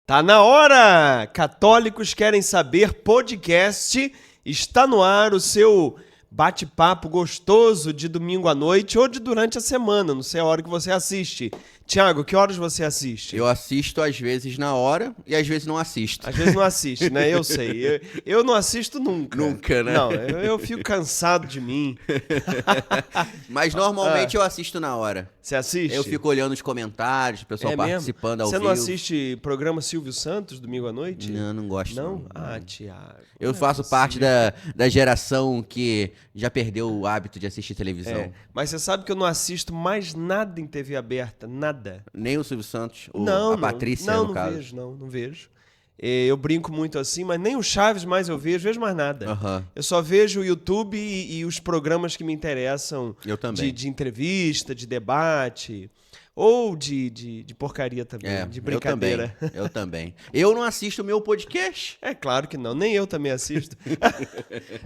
Tá na hora! Católicos Querem Saber podcast. Está no ar o seu bate-papo gostoso de domingo à noite ou de durante a semana, não sei a hora que você assiste. Tiago, que horas você assiste? Eu assisto às vezes na hora e às vezes não assisto. Às vezes não assiste, né? Eu sei. Eu não assisto nunca. Nunca, né? Não, eu fico cansado de mim. Mas normalmente eu assisto na hora. Você assiste? Eu fico olhando os comentários, o pessoal participando ao vivo. Você vivo. não assiste programa Silvio Santos, domingo à noite? Não gosto. Não? Ah, Tiago. Eu faço parte da geração que já perdeu o hábito de assistir televisão. Mas você sabe que eu não assisto mais nada em TV aberta, nada. Nem o Silvio Santos, a Patrícia, no caso. Não vejo. Eu brinco muito assim, mas nem o Chaves mais eu vejo mais nada. Uhum. Eu só vejo o YouTube e os programas que me interessam. Eu também. De entrevista, de debate, ou de porcaria também, de brincadeira. Eu também. Eu não assisto o meu podcast. É claro que não, nem eu também assisto.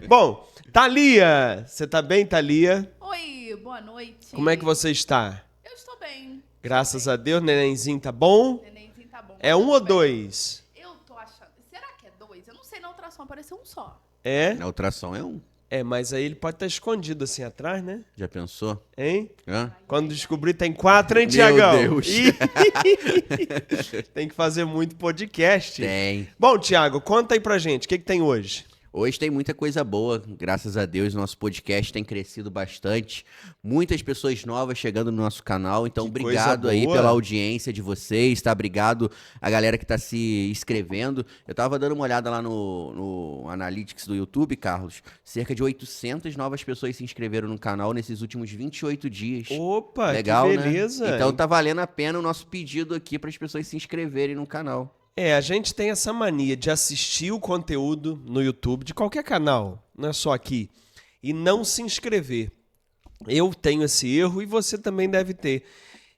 Bom, Thalia, você tá bem, Thalia? Oi, boa noite. Como é que você está? Eu estou bem. Graças a Deus, nenenzinho tá bom? Nenenzinho tá bom. É um ou dois? Eu tô achando. Será que é dois? Eu não sei, na ultrassom apareceu um só. É? Na ultrassom é um. Mas aí ele pode estar escondido assim atrás, né? Já pensou? Hein? Hã? Quando descobrir tem 4, hein, Tiagão? Meu Deus. Tem que fazer muito podcast. Tem. Bom, Tiago, conta aí pra gente, o que tem hoje? Hoje tem muita coisa boa, graças a Deus, nosso podcast tem crescido bastante, muitas pessoas novas chegando no nosso canal, então Que obrigado coisa aí boa. pela audiência de vocês, tá? Obrigado a galera que tá se inscrevendo. Eu tava dando uma olhada lá no Analytics do YouTube, Carlos, cerca de 800 novas pessoas se inscreveram no canal nesses últimos 28 dias. Opa, Legal, que beleza. né? Então tá valendo a pena o nosso pedido aqui para as pessoas se inscreverem no canal. A gente tem essa mania de assistir o conteúdo no YouTube, de qualquer canal, não é só aqui, e não se inscrever. Eu tenho esse erro e você também deve ter.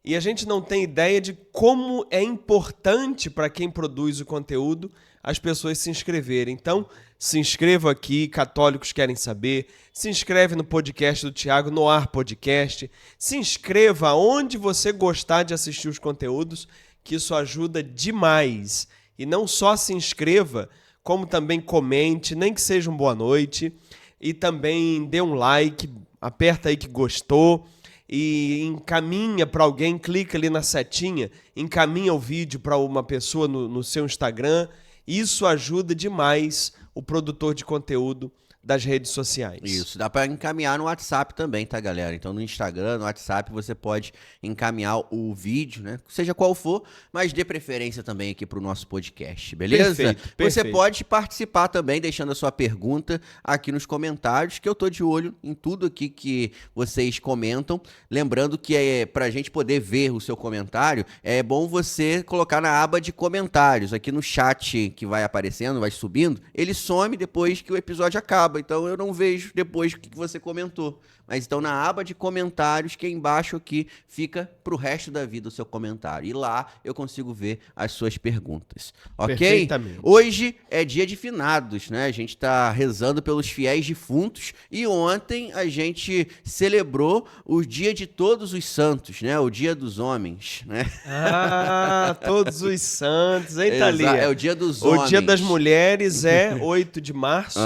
E a gente não tem ideia de como é importante para quem produz o conteúdo as pessoas se inscreverem. Então, se inscreva aqui, Católicos Querem Saber, se inscreve no podcast do Tiago, no Ar Podcast, se inscreva onde você gostar de assistir os conteúdos, que isso ajuda demais. E não só se inscreva, como também comente, nem que seja um boa noite, e também dê um like, aperta aí que gostou, e encaminha para alguém, clica ali na setinha, encaminha o vídeo para uma pessoa no seu Instagram. Isso ajuda demais o produtor de conteúdo das redes sociais. Isso, dá para encaminhar no WhatsApp também, tá, galera? Então, no Instagram, no WhatsApp, você pode encaminhar o vídeo, né? Seja qual for, mas dê preferência também aqui pro nosso podcast, beleza? Perfeito. Você pode participar também, deixando a sua pergunta aqui nos comentários, que eu tô de olho em tudo aqui que vocês comentam. Lembrando que pra gente poder ver o seu comentário, é bom você colocar na aba de comentários, aqui no chat que vai aparecendo, vai subindo, ele some depois que o episódio acaba. Então eu não vejo depois o que você comentou. Mas então na aba de comentários, que é embaixo aqui, fica pro resto da vida o seu comentário. E lá eu consigo ver as suas perguntas. Ok? Perfeitamente. Hoje é dia de finados, né? A gente tá rezando pelos fiéis defuntos. E ontem a gente celebrou o dia de todos os santos, né? O dia dos homens, né? Ah, todos os santos, hein, Thalia? É o dia dos homens. O dia das mulheres é 8 de março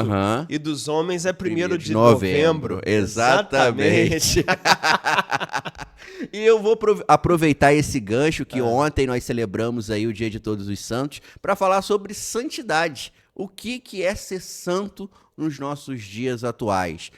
e dos homens é 1º de novembro. Exatamente. E eu vou aproveitar esse gancho que ontem nós celebramos aí o Dia de Todos os Santos para falar sobre santidade. O que é ser santo nos nossos dias atuais?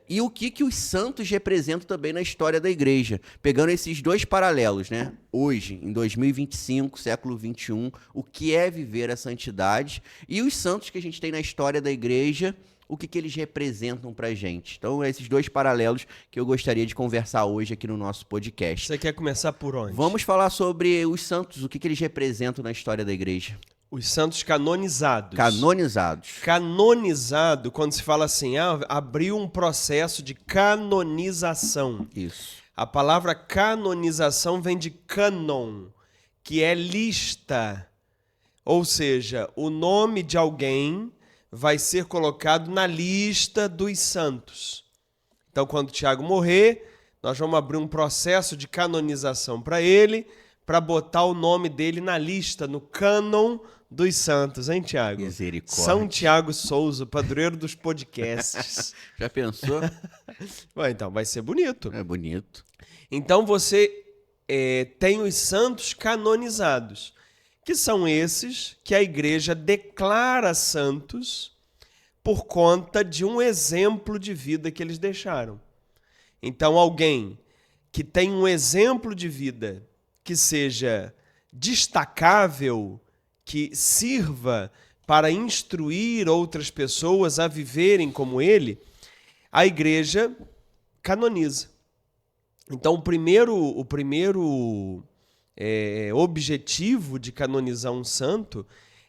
E o que os santos representam também na história da igreja. Pegando esses dois paralelos, né? Hoje, em 2025, século XXI, o que é viver a santidade e os santos que a gente tem na história da igreja, o que eles representam pra gente. Então, esses dois paralelos que eu gostaria de conversar hoje aqui no nosso podcast. Você quer começar por onde? Vamos falar sobre os santos, o que eles representam na história da igreja. Os santos canonizados. Canonizados. Canonizado, quando se fala assim, abriu um processo de canonização. Isso. A palavra canonização vem de cânon, que é lista. Ou seja, o nome de alguém vai ser colocado na lista dos santos. Então, quando Tiago morrer, nós vamos abrir um processo de canonização para ele, para botar o nome dele na lista, no cânon dos santos, hein, Tiago? Misericórdia. São Tiago Souza, padroeiro dos podcasts. Já pensou? Ué, então, vai ser bonito. É bonito. Então você tem os santos canonizados, que são esses que a igreja declara santos por conta de um exemplo de vida que eles deixaram. Então, alguém que tem um exemplo de vida que seja destacável, que sirva para instruir outras pessoas a viverem como ele, a igreja canoniza. Então, o primeiro objetivo de canonizar um santo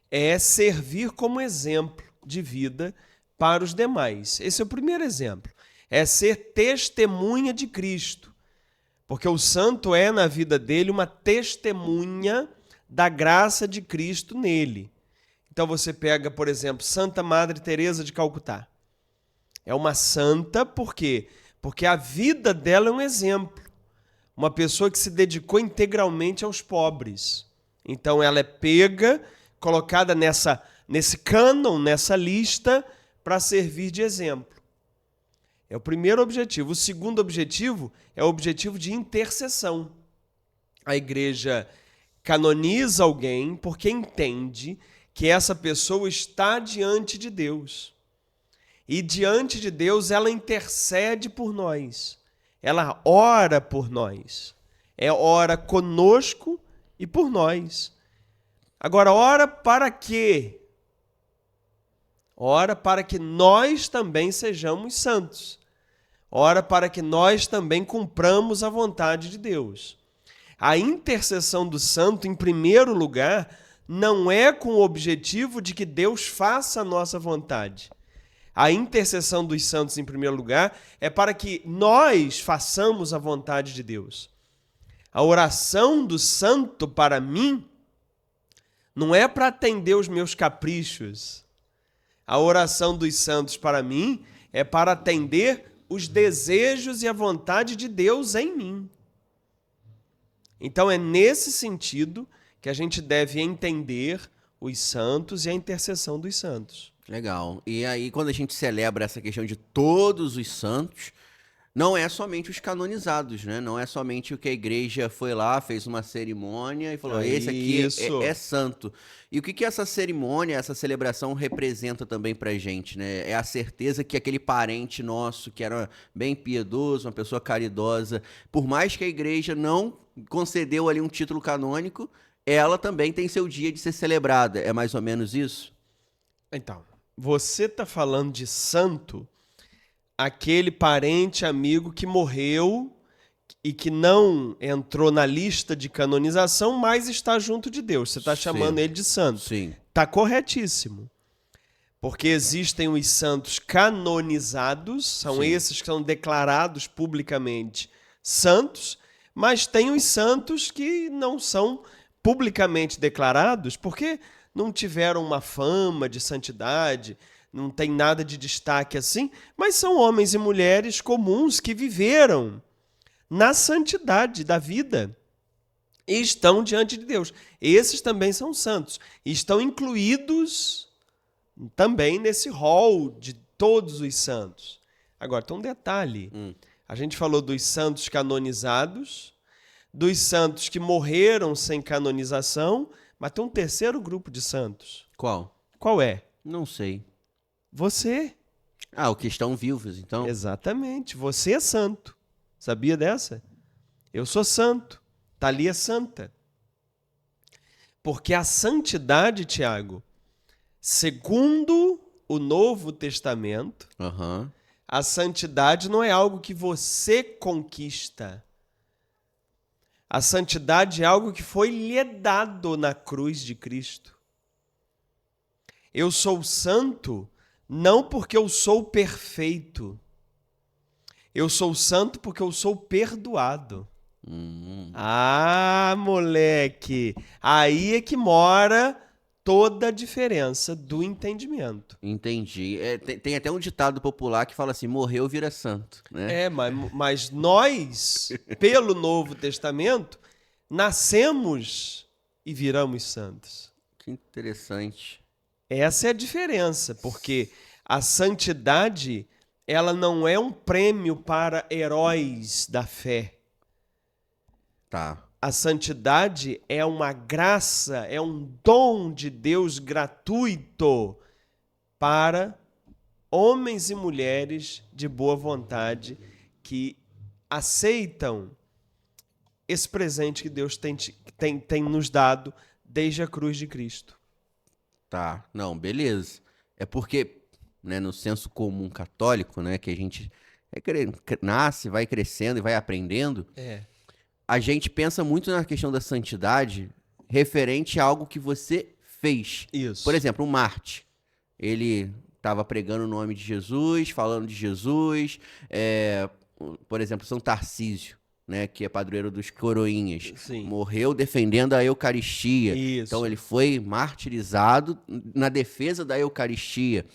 é servir como exemplo de vida para os demais. Esse é o primeiro exemplo. É ser testemunha de Cristo. Porque o santo é, na vida dele, uma testemunha da graça de Cristo nele. Então você pega, por exemplo, Santa Madre Teresa de Calcutá. É uma santa por quê? Porque a vida dela é um exemplo. Uma pessoa que se dedicou integralmente aos pobres. Então ela é pega, colocada nesse cânon, nessa lista, para servir de exemplo. É o primeiro objetivo. O segundo objetivo é o objetivo de intercessão. A igreja canoniza alguém porque entende que essa pessoa está diante de Deus. E diante de Deus ela intercede por nós. Ela ora por nós. Ora conosco e por nós. Agora, ora para quê? Ora para que nós também sejamos santos. Ora para que nós também cumpramos a vontade de Deus. A intercessão do santo, em primeiro lugar, não é com o objetivo de que Deus faça a nossa vontade. A intercessão dos santos, em primeiro lugar, é para que nós façamos a vontade de Deus. A oração do santo, para mim, não é para atender os meus caprichos. A oração dos santos, para mim, é para atender os desejos e a vontade de Deus em mim. Então é nesse sentido que a gente deve entender os santos e a intercessão dos santos. Legal. E aí, quando a gente celebra essa questão de todos os santos, não é somente os canonizados, né? Não é somente o que a igreja foi lá, fez uma cerimônia e falou, esse aqui é santo. E o que essa cerimônia, essa celebração representa também pra gente, né? É a certeza que aquele parente nosso, que era bem piedoso, uma pessoa caridosa, por mais que a igreja não concedeu ali um título canônico, ela também tem seu dia de ser celebrada. É mais ou menos isso? Então, você está falando de santo, aquele parente, amigo que morreu e que não entrou na lista de canonização, mas está junto de Deus. Você está chamando ele de santo. Sim. Está corretíssimo. Porque existem os santos canonizados, são esses que são declarados publicamente santos, mas tem os santos que não são publicamente declarados porque não tiveram uma fama de santidade, não tem nada de destaque assim, mas são homens e mulheres comuns que viveram na santidade da vida e estão diante de Deus. Esses também são santos e estão incluídos também nesse rol de todos os santos. Agora, tem um detalhe. A gente falou dos santos canonizados, dos santos que morreram sem canonização, mas tem um terceiro grupo de santos. Qual? Qual é? Não sei. Você. Ah, o que estão vivos, então. Exatamente. Você é santo. Sabia dessa? Eu sou santo. Thalia é santa. Porque a santidade, Tiago, segundo o Novo Testamento, a santidade não é algo que você conquista. A santidade é algo que foi lhe dado na cruz de Cristo. Eu sou santo não porque eu sou perfeito. Eu sou santo porque eu sou perdoado. Ah, moleque! Aí é que mora toda a diferença do entendimento. Entendi. Tem até um ditado popular que fala assim, morreu vira santo, né? Mas nós, pelo Novo Testamento, nascemos e viramos santos. Que interessante. Essa é a diferença, porque a santidade, ela não é um prêmio para heróis da fé. Tá. A santidade é uma graça, é um dom de Deus gratuito para homens e mulheres de boa vontade que aceitam esse presente que Deus tem nos dado desde a cruz de Cristo. Tá. Não, beleza. É porque, né, no senso comum católico, né, que a gente nasce, vai crescendo e vai aprendendo, a gente pensa muito na questão da santidade referente a algo que você fez. Isso. Por exemplo, o Marte. Ele estava pregando o nome de Jesus, falando de Jesus. Por exemplo, São Tarcísio, né, que é padroeiro dos coroinhas. Sim. Morreu defendendo a Eucaristia. Isso. Então ele foi martirizado na defesa da Eucaristia.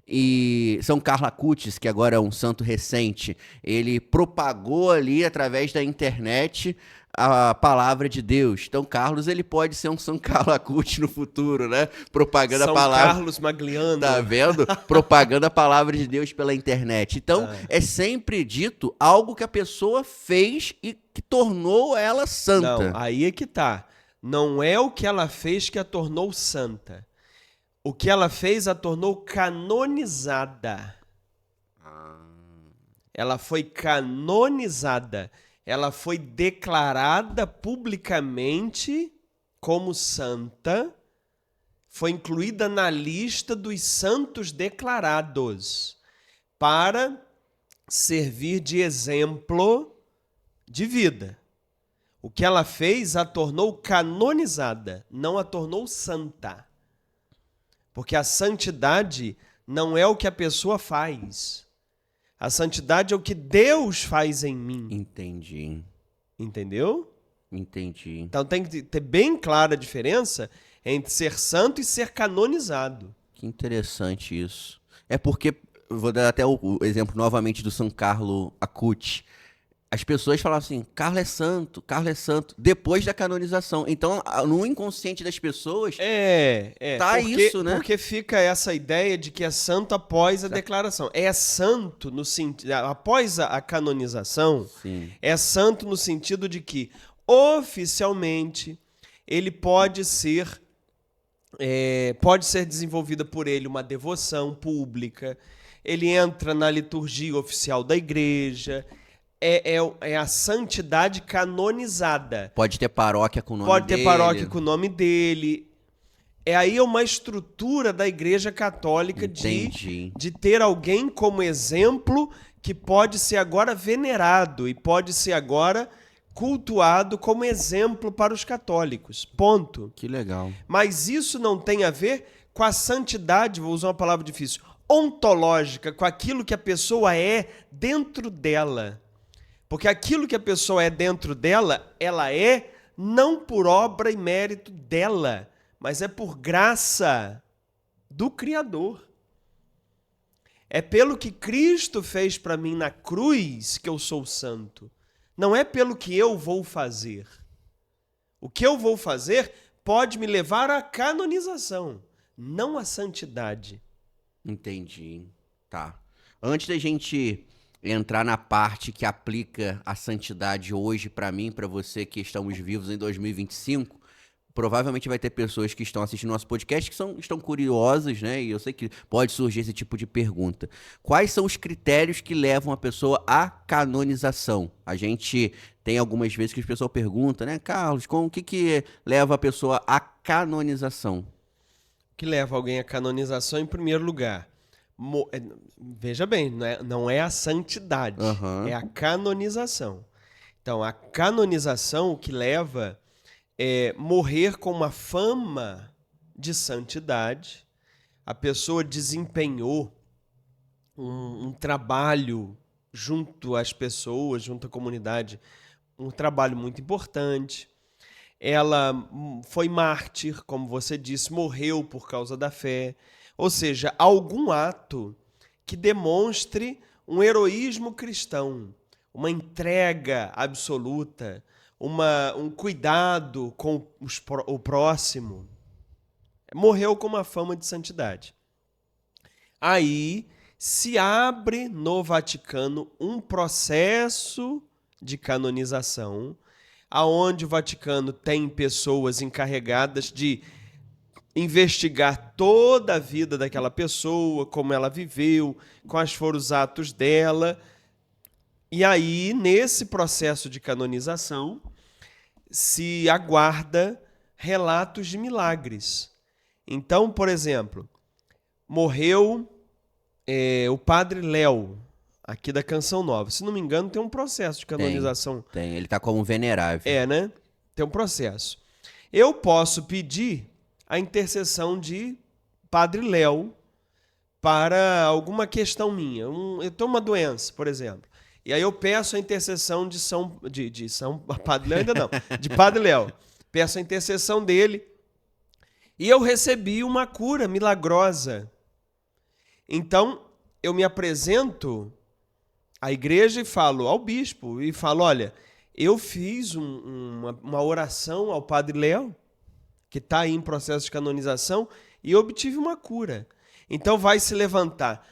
E São Carlo Acutis, que agora é um santo recente, ele propagou ali através da internet a palavra de Deus. Então Carlos, ele pode ser um São Carlo Acutis no futuro, né? Propagando São a palavra. Carlos Magliano. Tá vendo? Propagando a palavra de Deus pela internet. Então, é sempre dito algo que a pessoa fez e que tornou ela santa. Não, aí é que tá. Não é o que ela fez que a tornou santa. O que ela fez a tornou canonizada. Ela foi canonizada. Ela foi declarada publicamente como santa. Foi incluída na lista dos santos declarados para servir de exemplo de vida. O que ela fez a tornou canonizada, não a tornou santa. Porque a santidade não é o que a pessoa faz. A santidade é o que Deus faz em mim. Entendi. Entendeu? Entendi. Então tem que ter bem clara a diferença entre ser santo e ser canonizado. Que interessante isso. É porque, vou dar até o exemplo novamente do São Carlo Acutis. As pessoas falam assim, Carlo é santo, depois da canonização. Então, no inconsciente das pessoas, tá isso, né? Porque fica essa ideia de que é santo após a declaração. É santo no sentido, após a canonização, Sim. é santo no sentido de que, oficialmente, ele pode ser desenvolvida por ele uma devoção pública, ele entra na liturgia oficial da igreja. É a santidade canonizada. Pode ter paróquia com o nome dele. Pode ter paróquia com o nome dele. Aí é uma estrutura da Igreja Católica de ter alguém como exemplo que pode ser agora venerado e pode ser agora cultuado como exemplo para os católicos. Ponto. Que legal. Mas isso não tem a ver com a santidade, vou usar uma palavra difícil, ontológica, com aquilo que a pessoa é dentro dela. Porque aquilo que a pessoa é dentro dela, ela é não por obra e mérito dela, mas é por graça do Criador. É pelo que Cristo fez para mim na cruz que eu sou santo. Não é pelo que eu vou fazer. O que eu vou fazer pode me levar à canonização, não à santidade. Entendi. Tá. Antes da gente entrar na parte que aplica a santidade hoje para mim, para você que estamos vivos em 2025, provavelmente vai ter pessoas que estão assistindo nosso podcast que estão curiosas, né? E eu sei que pode surgir esse tipo de pergunta. Quais são os critérios que levam a pessoa à canonização? A gente tem algumas vezes que as pessoas perguntam, né? Carlos, o que leva a pessoa à canonização? O que leva alguém à canonização, em primeiro lugar? Veja bem, não é a santidade, é a canonização. Então, a canonização, o que leva é morrer com uma fama de santidade. A pessoa desempenhou um trabalho junto às pessoas, junto à comunidade, um trabalho muito importante. Ela foi mártir, como você disse, morreu por causa da fé. Ou seja, algum ato que demonstre um heroísmo cristão, uma entrega absoluta, um cuidado com o próximo. Morreu com uma fama de santidade. Aí se abre no Vaticano um processo de canonização, aonde o Vaticano tem pessoas encarregadas de investigar toda a vida daquela pessoa, como ela viveu, quais foram os atos dela. E aí, nesse processo de canonização, se aguarda relatos de milagres. Então, por exemplo, morreu o padre Léo, aqui da Canção Nova. Se não me engano, tem um processo de canonização. Tem. Ele está como venerável. Né? Tem um processo. Eu posso pedir a intercessão de padre Léo para alguma questão minha. Eu tenho uma doença, por exemplo. E aí eu peço a intercessão de padre Léo ainda não, de padre Léo. Peço a intercessão dele. E eu recebi uma cura milagrosa. Então, eu me apresento à igreja e falo ao bispo, e falo, olha, eu fiz uma oração ao padre Léo, que está aí em processo de canonização, e obtive uma cura. Então, vai se levantar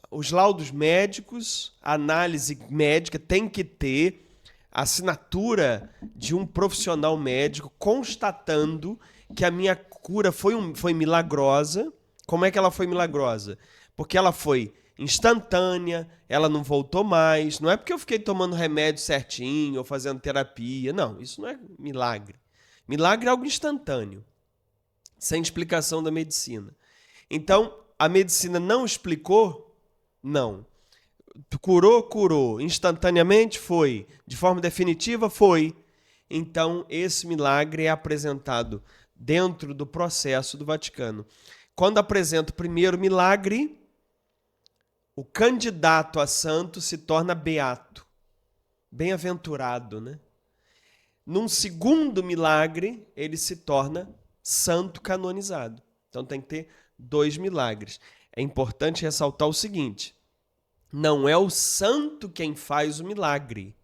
os laudos médicos, a análise médica tem que ter a assinatura de um profissional médico constatando que a minha cura foi milagrosa. Como é que ela foi milagrosa? Porque ela foi instantânea, ela não voltou mais. Não é porque eu fiquei tomando remédio certinho ou fazendo terapia. Não, isso não é milagre. Milagre é algo instantâneo, sem explicação da medicina. Então, a medicina não explicou? Não. Curou? Instantaneamente? Foi. De forma definitiva? Foi. Então, esse milagre é apresentado dentro do processo do Vaticano. Quando apresenta o primeiro milagre, o candidato a santo se torna beato, bem-aventurado, né? Num segundo milagre, ele se torna santo canonizado. Então tem que ter 2 milagres. É importante ressaltar o seguinte: não é o santo quem faz o milagre.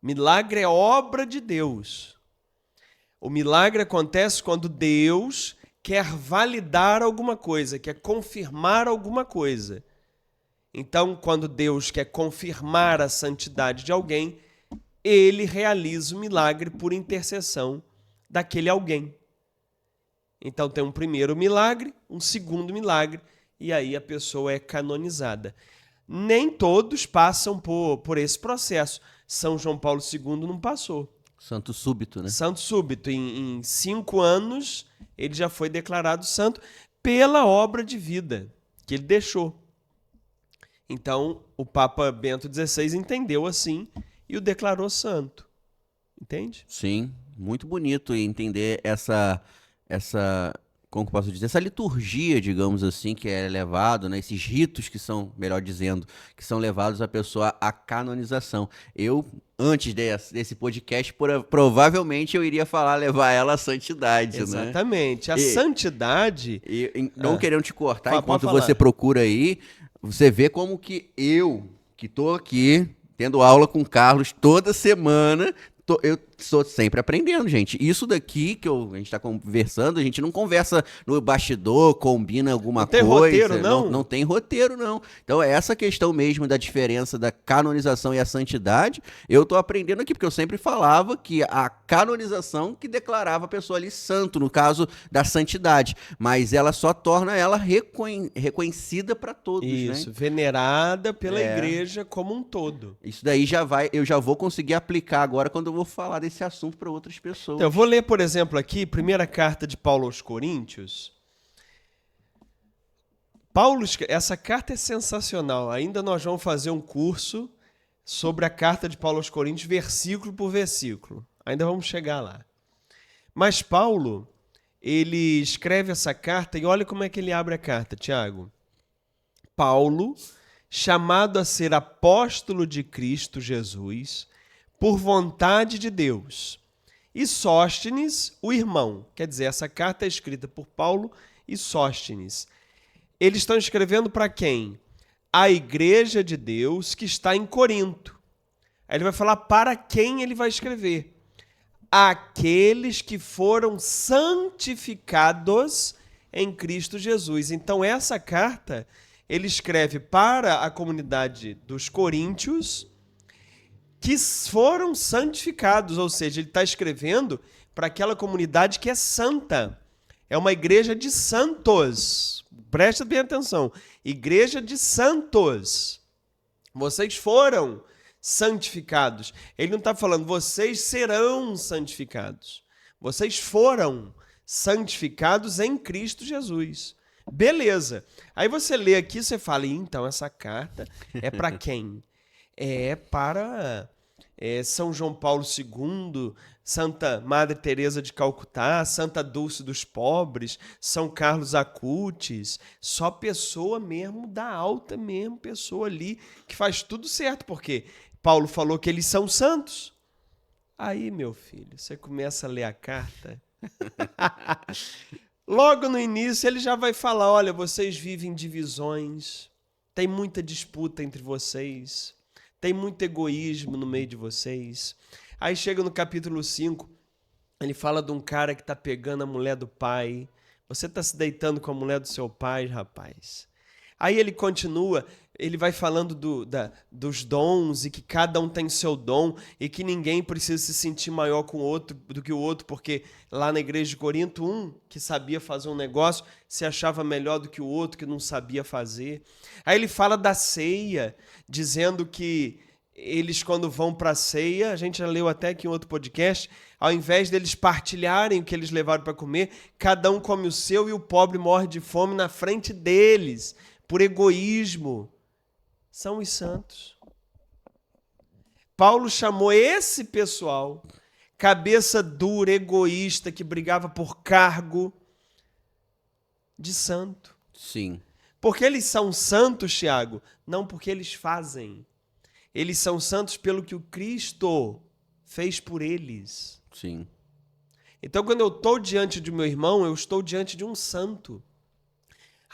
Milagre é obra de Deus. O milagre acontece quando Deus quer validar alguma coisa, quer confirmar alguma coisa. Então, quando Deus quer confirmar a santidade de alguém, ele realiza o milagre por intercessão daquele alguém. Então, tem um primeiro milagre, um segundo milagre, e aí a pessoa é canonizada. Nem todos passam por esse processo. São João Paulo II não passou. Santo súbito, né? Santo súbito. Em 5 anos, ele já foi declarado santo pela obra de vida que ele deixou. Então, o Papa Bento XVI entendeu assim e o declarou santo. Entende? Sim, muito bonito entender essa como que eu posso dizer, essa liturgia, digamos assim, que é levado, né, esses ritos que são, melhor dizendo, que são levados à pessoa à canonização. Eu, antes desse podcast, provavelmente eu iria levar ela à santidade, Exatamente. Né? A santidade... Não querendo te cortar, enquanto falar. você procura aí, você vê como que eu, que estou aqui, tendo aula com o Carlos toda semana... Eu estou sempre aprendendo, gente. Isso daqui que a gente está conversando, a gente não conversa no bastidor, combina alguma coisa. Não tem roteiro, não? Não tem roteiro, não. Então, essa questão mesmo da diferença da canonização e a santidade, eu estou aprendendo aqui, porque eu sempre falava que a canonização que declarava a pessoa ali santo, no caso da santidade. Mas ela só torna ela reconhecida para todos, Isso, né? venerada pela igreja como um todo. Isso daí eu já vou conseguir aplicar agora quando eu vou falar desse assunto para outras pessoas. Então, eu vou ler, por exemplo, aqui, primeira carta de Paulo aos Coríntios. Essa carta é sensacional. Ainda nós vamos fazer um curso sobre a carta de Paulo aos Coríntios, versículo por versículo. Ainda vamos chegar lá. Mas Paulo, ele escreve essa carta e olha como é que ele abre a carta, Tiago. Paulo, chamado a ser apóstolo de Cristo Jesus, por vontade de Deus, e Sóstenes, o irmão. Quer dizer, essa carta é escrita por Paulo e Sóstenes. Eles estão escrevendo para quem? A igreja de Deus que está em Corinto. Aí ele vai falar para quem ele vai escrever. Aqueles que foram santificados em Cristo Jesus. Então, essa carta ele escreve para a comunidade dos coríntios que foram santificados, ou seja, ele está escrevendo para aquela comunidade que é santa. É uma igreja de santos. Presta bem atenção. Igreja de santos. Vocês foram santificados. Ele não está falando, vocês serão santificados. Vocês foram santificados em Cristo Jesus. Beleza. Aí você lê aqui, você fala, então essa carta é para quem? É para São João Paulo II, Santa Madre Teresa de Calcutá, Santa Dulce dos Pobres, São Carlos Acutis, só pessoa mesmo da alta mesmo, pessoa ali que faz tudo certo, porque Paulo falou que eles são santos. Aí, meu filho, você começa a ler a carta. Logo no início ele já vai falar, olha, vocês vivem divisões, tem muita disputa entre vocês, tem muito egoísmo no meio de vocês. Aí chega no capítulo 5, ele fala de um cara que está pegando a mulher do pai. Você está se deitando com a mulher do seu pai, rapaz. Aí ele continua, ele vai falando dos dons e que cada um tem seu dom e que ninguém precisa se sentir maior com o outro do que o outro, porque lá na igreja de Corinto, um que sabia fazer um negócio se achava melhor do que o outro que não sabia fazer. Aí ele fala da ceia, dizendo que eles, quando vão para a ceia, a gente já leu até aqui em outro podcast, ao invés deles partilharem o que eles levaram para comer, cada um come o seu e o pobre morre de fome na frente deles, por egoísmo. São os santos. Paulo chamou esse pessoal, cabeça dura, egoísta, que brigava por cargo, de santo. Sim. Porque eles são santos, Tiago, não porque eles fazem. Eles são santos pelo que o Cristo fez por eles. Sim. Então, quando eu estou diante de meu irmão, eu estou diante de um santo.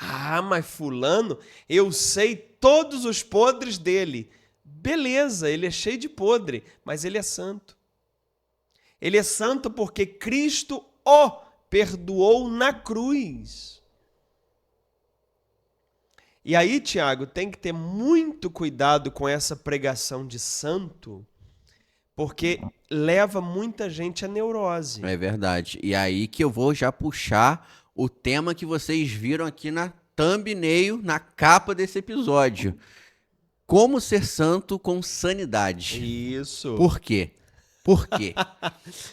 Ah, mas fulano, eu sei todos os podres dele. Beleza, ele é cheio de podre, mas ele é santo. Ele é santo porque Cristo o perdoou na cruz. E aí, Tiago, tem que ter muito cuidado com essa pregação de santo, porque leva muita gente à neurose. É verdade. E aí que eu vou já puxar o tema que vocês viram aqui na thumbnail, na capa desse episódio. Como ser santo com sanidade. Isso. Por quê? Por quê?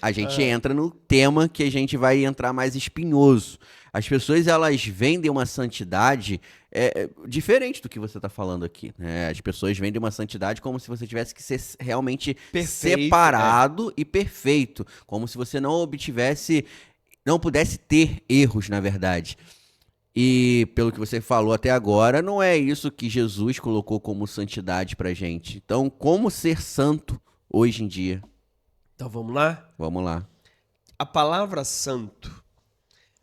A gente entra no tema que a gente vai entrar mais espinhoso. As pessoas, elas vendem uma santidade diferente do que você está falando aqui, né? As pessoas vendem uma santidade como se você tivesse que ser realmente Perfeito, separado e perfeito. Como se você não pudesse ter erros, na verdade. E pelo que você falou até agora, não é isso que Jesus colocou como santidade pra gente. Então, como ser santo hoje em dia? Então vamos lá? Vamos lá. A palavra santo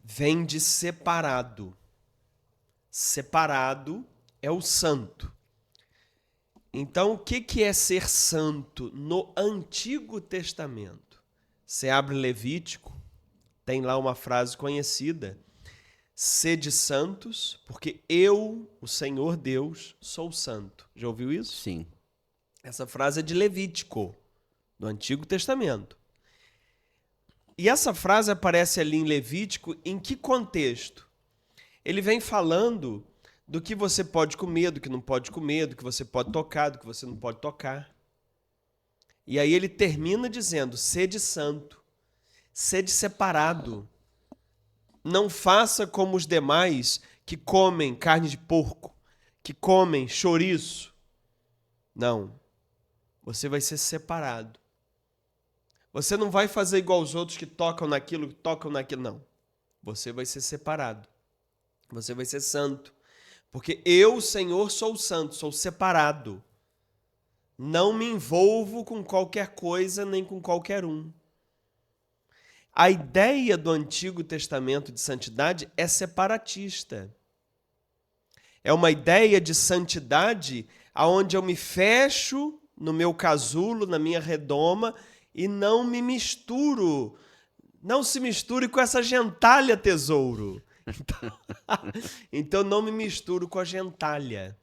vem de separado. Separado é o santo. Então, o que é ser santo no Antigo Testamento? Você abre Levítico, tem lá uma frase conhecida: sede santos, porque eu, o Senhor Deus, sou santo. Já ouviu isso? Sim. Essa frase é de Levítico, do Antigo Testamento. E essa frase aparece ali em Levítico em que contexto? Ele vem falando do que você pode comer, do que não pode comer, do que você pode tocar, do que você não pode tocar. E aí ele termina dizendo: sede santo, sede separado. Não faça como os demais que comem carne de porco, que comem chouriço. Não. Você vai ser separado. Você não vai fazer igual os outros que tocam naquilo, não. Você vai ser separado. Você vai ser santo. Porque eu, Senhor, sou santo, sou separado. Não me envolvo com qualquer coisa, nem com qualquer um. A ideia do Antigo Testamento de santidade é separatista. É uma ideia de santidade onde eu me fecho no meu casulo, na minha redoma, e não me misturo. Não se misture com essa gentalha, tesouro. Então não me misturo com a gentalha.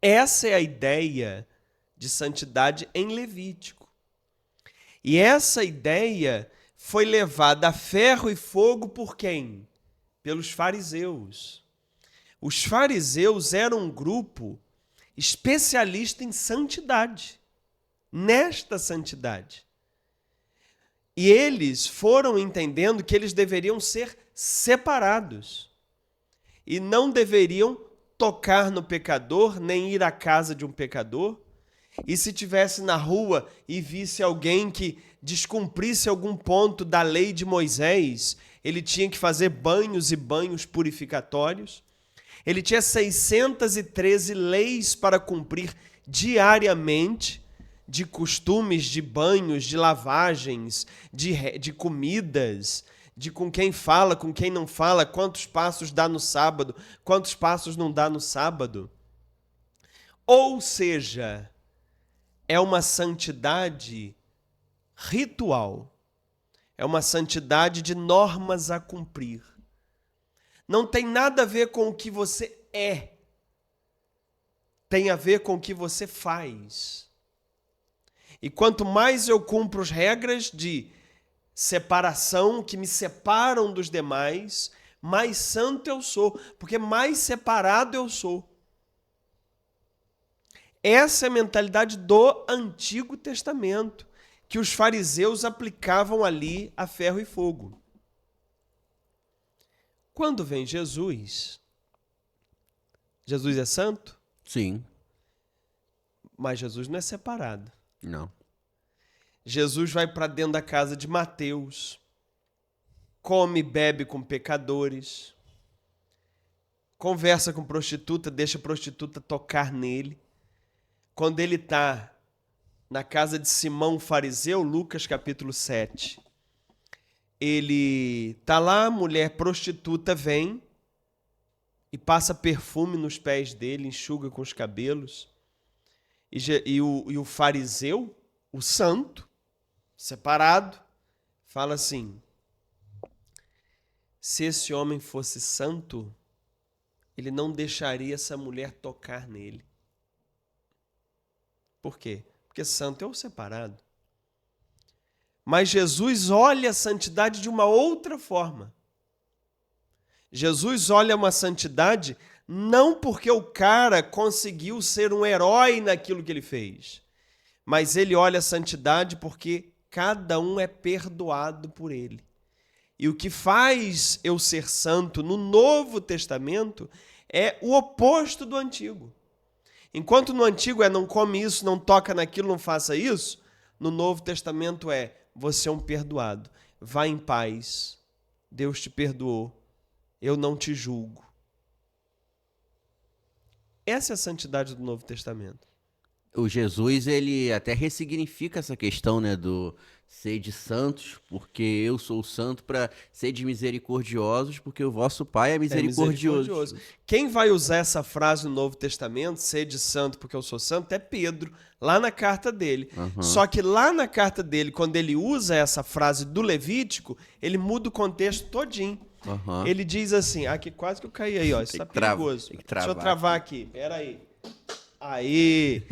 Essa é a ideia de santidade em Levítico. E essa ideia foi levada a ferro e fogo por quem? Pelos fariseus. Os fariseus eram um grupo especialista em santidade, nesta santidade. E eles foram entendendo que eles deveriam ser separados e não deveriam tocar no pecador, nem ir à casa de um pecador. E se tivesse na rua e visse alguém que descumprisse algum ponto da lei de Moisés, ele tinha que fazer banhos e banhos purificatórios. Ele tinha 613 leis para cumprir diariamente, de costumes, de banhos, de lavagens, de comidas, de com quem fala, com quem não fala, quantos passos dá no sábado, quantos passos não dá no sábado. Ou seja, é uma santidade ritual, é uma santidade de normas a cumprir. Não tem nada a ver com o que você é, tem a ver com o que você faz. E quanto mais eu cumpro as regras de separação, que me separam dos demais, mais santo eu sou, porque mais separado eu sou. Essa é a mentalidade do Antigo Testamento, que os fariseus aplicavam ali a ferro e fogo. Quando vem Jesus, Jesus é santo? Sim. Mas Jesus não é separado. Não. Jesus vai para dentro da casa de Mateus, come e bebe com pecadores, conversa com prostituta, deixa a prostituta tocar nele. Quando ele está na casa de Simão o fariseu, Lucas capítulo 7, ele está lá, a mulher prostituta vem e passa perfume nos pés dele, enxuga com os cabelos. E o fariseu, o santo, separado, fala assim: se esse homem fosse santo, ele não deixaria essa mulher tocar nele. Por quê? Porque santo é o separado. Mas Jesus olha a santidade de uma outra forma. Jesus olha uma santidade não porque o cara conseguiu ser um herói naquilo que ele fez, mas ele olha a santidade porque cada um é perdoado por ele. E o que faz eu ser santo no Novo Testamento é o oposto do Antigo. Enquanto no Antigo é não come isso, não toca naquilo, não faça isso, no Novo Testamento é você é um perdoado. Vá em paz. Deus te perdoou. Eu não te julgo. Essa é a santidade do Novo Testamento. O Jesus, ele até ressignifica essa questão, né, do sede santos, porque eu sou santo, para sede misericordiosos, porque o vosso Pai é misericordioso. Quem vai usar essa frase no Novo Testamento, sede santo porque eu sou santo, é Pedro, lá na carta dele. Uhum. Só que lá na carta dele, quando ele usa essa frase do Levítico, ele muda o contexto todinho. Uhum. Ele diz assim, aqui quase que eu caí aí, ó, isso tá perigoso. Deixa eu travar aqui, peraí. Aí,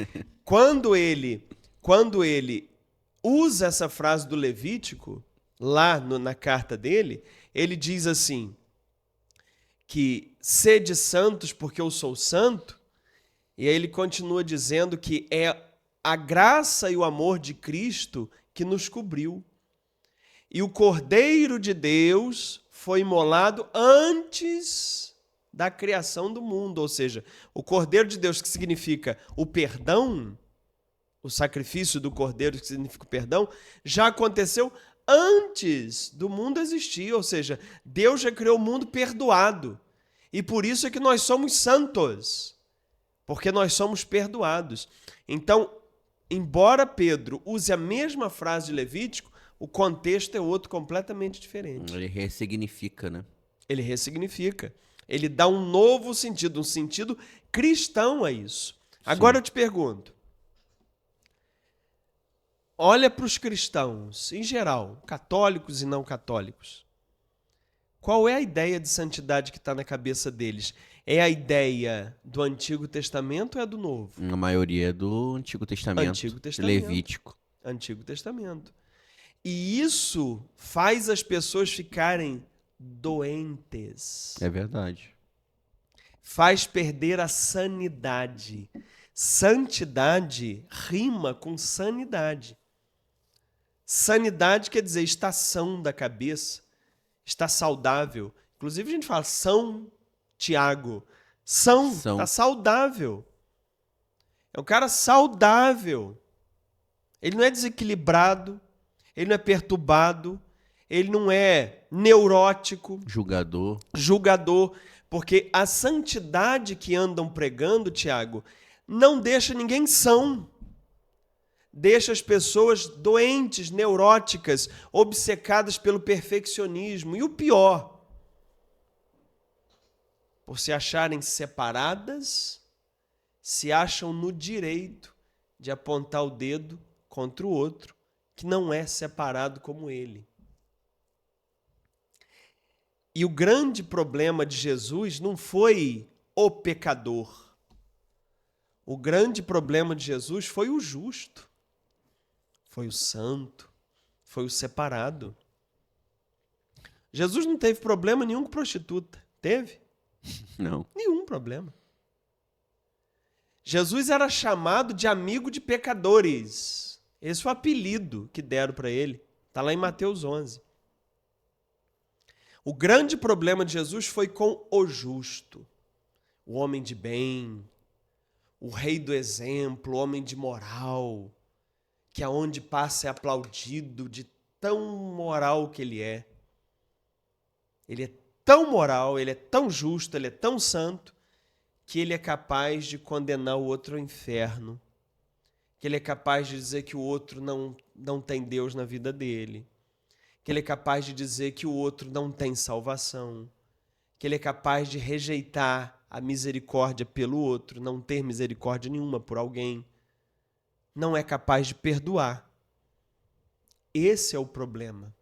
quando ele usa essa frase do Levítico, lá na carta dele, ele diz assim, que sede santos porque eu sou santo, e aí ele continua dizendo que é a graça e o amor de Cristo que nos cobriu. E o Cordeiro de Deus foi imolado antes da criação do mundo, ou seja, o Cordeiro de Deus, que significa o perdão, o sacrifício do Cordeiro, que significa o perdão, já aconteceu antes do mundo existir, ou seja, Deus já criou o mundo perdoado. E por isso é que nós somos santos, porque nós somos perdoados. Então, embora Pedro use a mesma frase de Levítico, o contexto é outro completamente diferente. Ele ressignifica, né? Ele ressignifica. Ele dá um novo sentido, um sentido cristão a isso. Agora eu te pergunto, olha para os cristãos, em geral, católicos e não católicos. Qual é a ideia de santidade que está na cabeça deles? É a ideia do Antigo Testamento ou é do Novo? A maioria é do Antigo Testamento. Antigo Testamento. Levítico. Antigo Testamento. E isso faz as pessoas ficarem doentes. É verdade. Faz perder a sanidade. Santidade rima com sanidade. Sanidade quer dizer estação da cabeça, está saudável. Inclusive a gente fala São Tiago. São, está saudável. É um cara saudável. Ele não é desequilibrado, ele não é perturbado, ele não é neurótico. Julgador. Porque a santidade que andam pregando, Tiago, não deixa ninguém são. Deixa as pessoas doentes, neuróticas, obcecadas pelo perfeccionismo. E o pior, por se acharem separadas, se acham no direito de apontar o dedo contra o outro, que não é separado como ele. E o grande problema de Jesus não foi o pecador. O grande problema de Jesus foi o justo, foi o santo, foi o separado. Jesus não teve problema nenhum com prostituta. Teve? Não. Nenhum problema. Jesus era chamado de amigo de pecadores. Esse foi o apelido que deram para ele. Está lá em Mateus 11. O grande problema de Jesus foi com o justo, o homem de bem, o rei do exemplo, o homem de moral, que aonde passa é aplaudido de tão moral que ele é. Ele é tão moral, ele é tão justo, ele é tão santo, que ele é capaz de condenar o outro ao inferno, que ele é capaz de dizer que o outro não tem Deus na vida dele, que ele é capaz de dizer que o outro não tem salvação, que ele é capaz de rejeitar a misericórdia pelo outro, não ter misericórdia nenhuma por alguém, não é capaz de perdoar. Esse é o problema.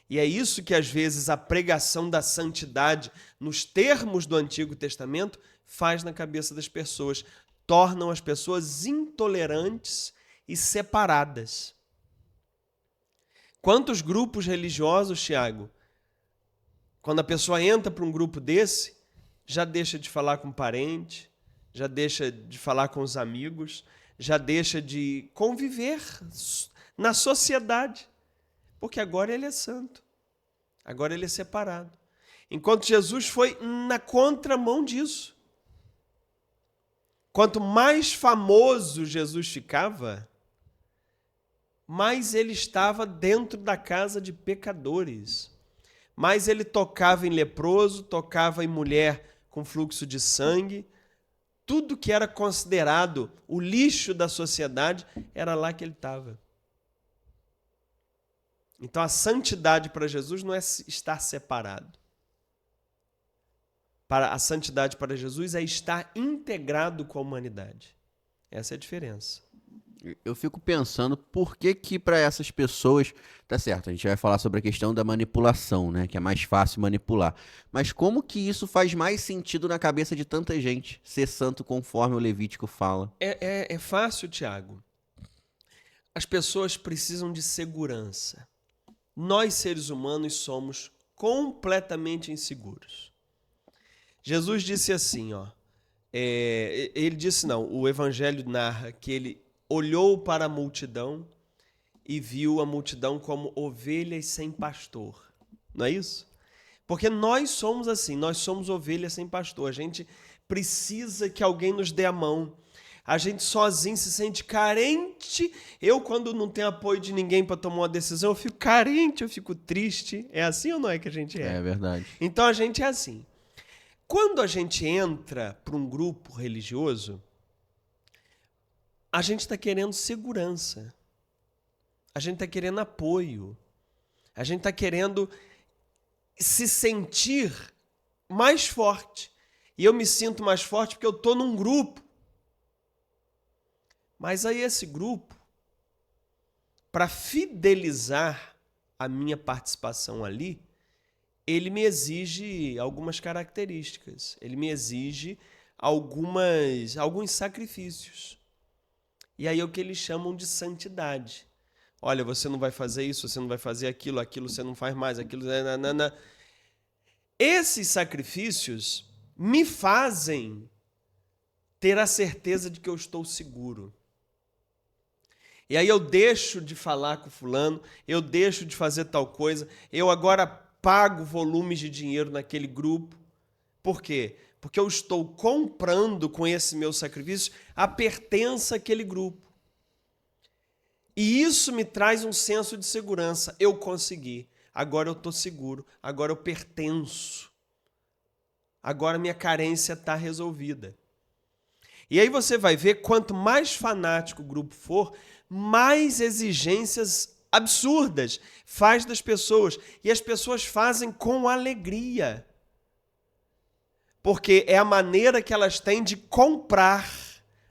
E é isso que às vezes a pregação da santidade, nos termos do Antigo Testamento, faz na cabeça das pessoas. Tornam as pessoas intolerantes e separadas. Quantos grupos religiosos, Tiago, quando a pessoa entra para um grupo desse, já deixa de falar com o parente, já deixa de falar com os amigos, já deixa de conviver na sociedade, porque agora ele é santo, agora ele é separado. Enquanto Jesus foi na contramão disso. Quanto mais famoso Jesus ficava, mais ele estava dentro da casa de pecadores. Mais ele tocava em leproso, tocava em mulher com fluxo de sangue. Tudo que era considerado o lixo da sociedade, era lá que ele estava. Então a santidade para Jesus não é estar separado. A santidade para Jesus é estar integrado com a humanidade. Essa é a diferença. Eu fico pensando por que para essas pessoas, tá certo, a gente vai falar sobre a questão da manipulação, né, que é mais fácil manipular, mas como que isso faz mais sentido na cabeça de tanta gente, ser santo conforme o Levítico fala? É fácil, Tiago. As pessoas precisam de segurança. Nós, seres humanos, somos completamente inseguros. Jesus disse assim, ele disse não, o Evangelho narra que ele olhou para a multidão e viu a multidão como ovelhas sem pastor. Não é isso? Porque nós somos assim, nós somos ovelhas sem pastor. A gente precisa que alguém nos dê a mão. A gente sozinho se sente carente. Eu, quando não tenho apoio de ninguém para tomar uma decisão, eu fico carente, eu fico triste. É assim ou não é que a gente é? É verdade. Então a gente é assim. Quando a gente entra para um grupo religioso, a gente está querendo segurança. A gente está querendo apoio. A gente está querendo se sentir mais forte. E eu me sinto mais forte porque eu estou num grupo. Mas aí esse grupo para fidelizar a minha participação ali, ele me exige algumas características, ele me exige alguns sacrifícios. E aí é o que eles chamam de santidade. Olha, você não vai fazer isso, você não vai fazer aquilo, aquilo você não faz mais, aquilo... Nanana. Esses sacrifícios me fazem ter a certeza de que eu estou seguro. E aí eu deixo de falar com fulano, eu deixo de fazer tal coisa, eu agora pago volumes de dinheiro naquele grupo. Por quê? Porque eu estou comprando com esse meu sacrifício a pertença àquele grupo. E isso me traz um senso de segurança. Eu consegui. Agora eu estou seguro. Agora eu pertenço. Agora minha carência está resolvida. E aí você vai ver, quanto mais fanático o grupo for, mais exigências absurdas faz das pessoas. E as pessoas fazem com alegria. Porque é a maneira que elas têm de comprar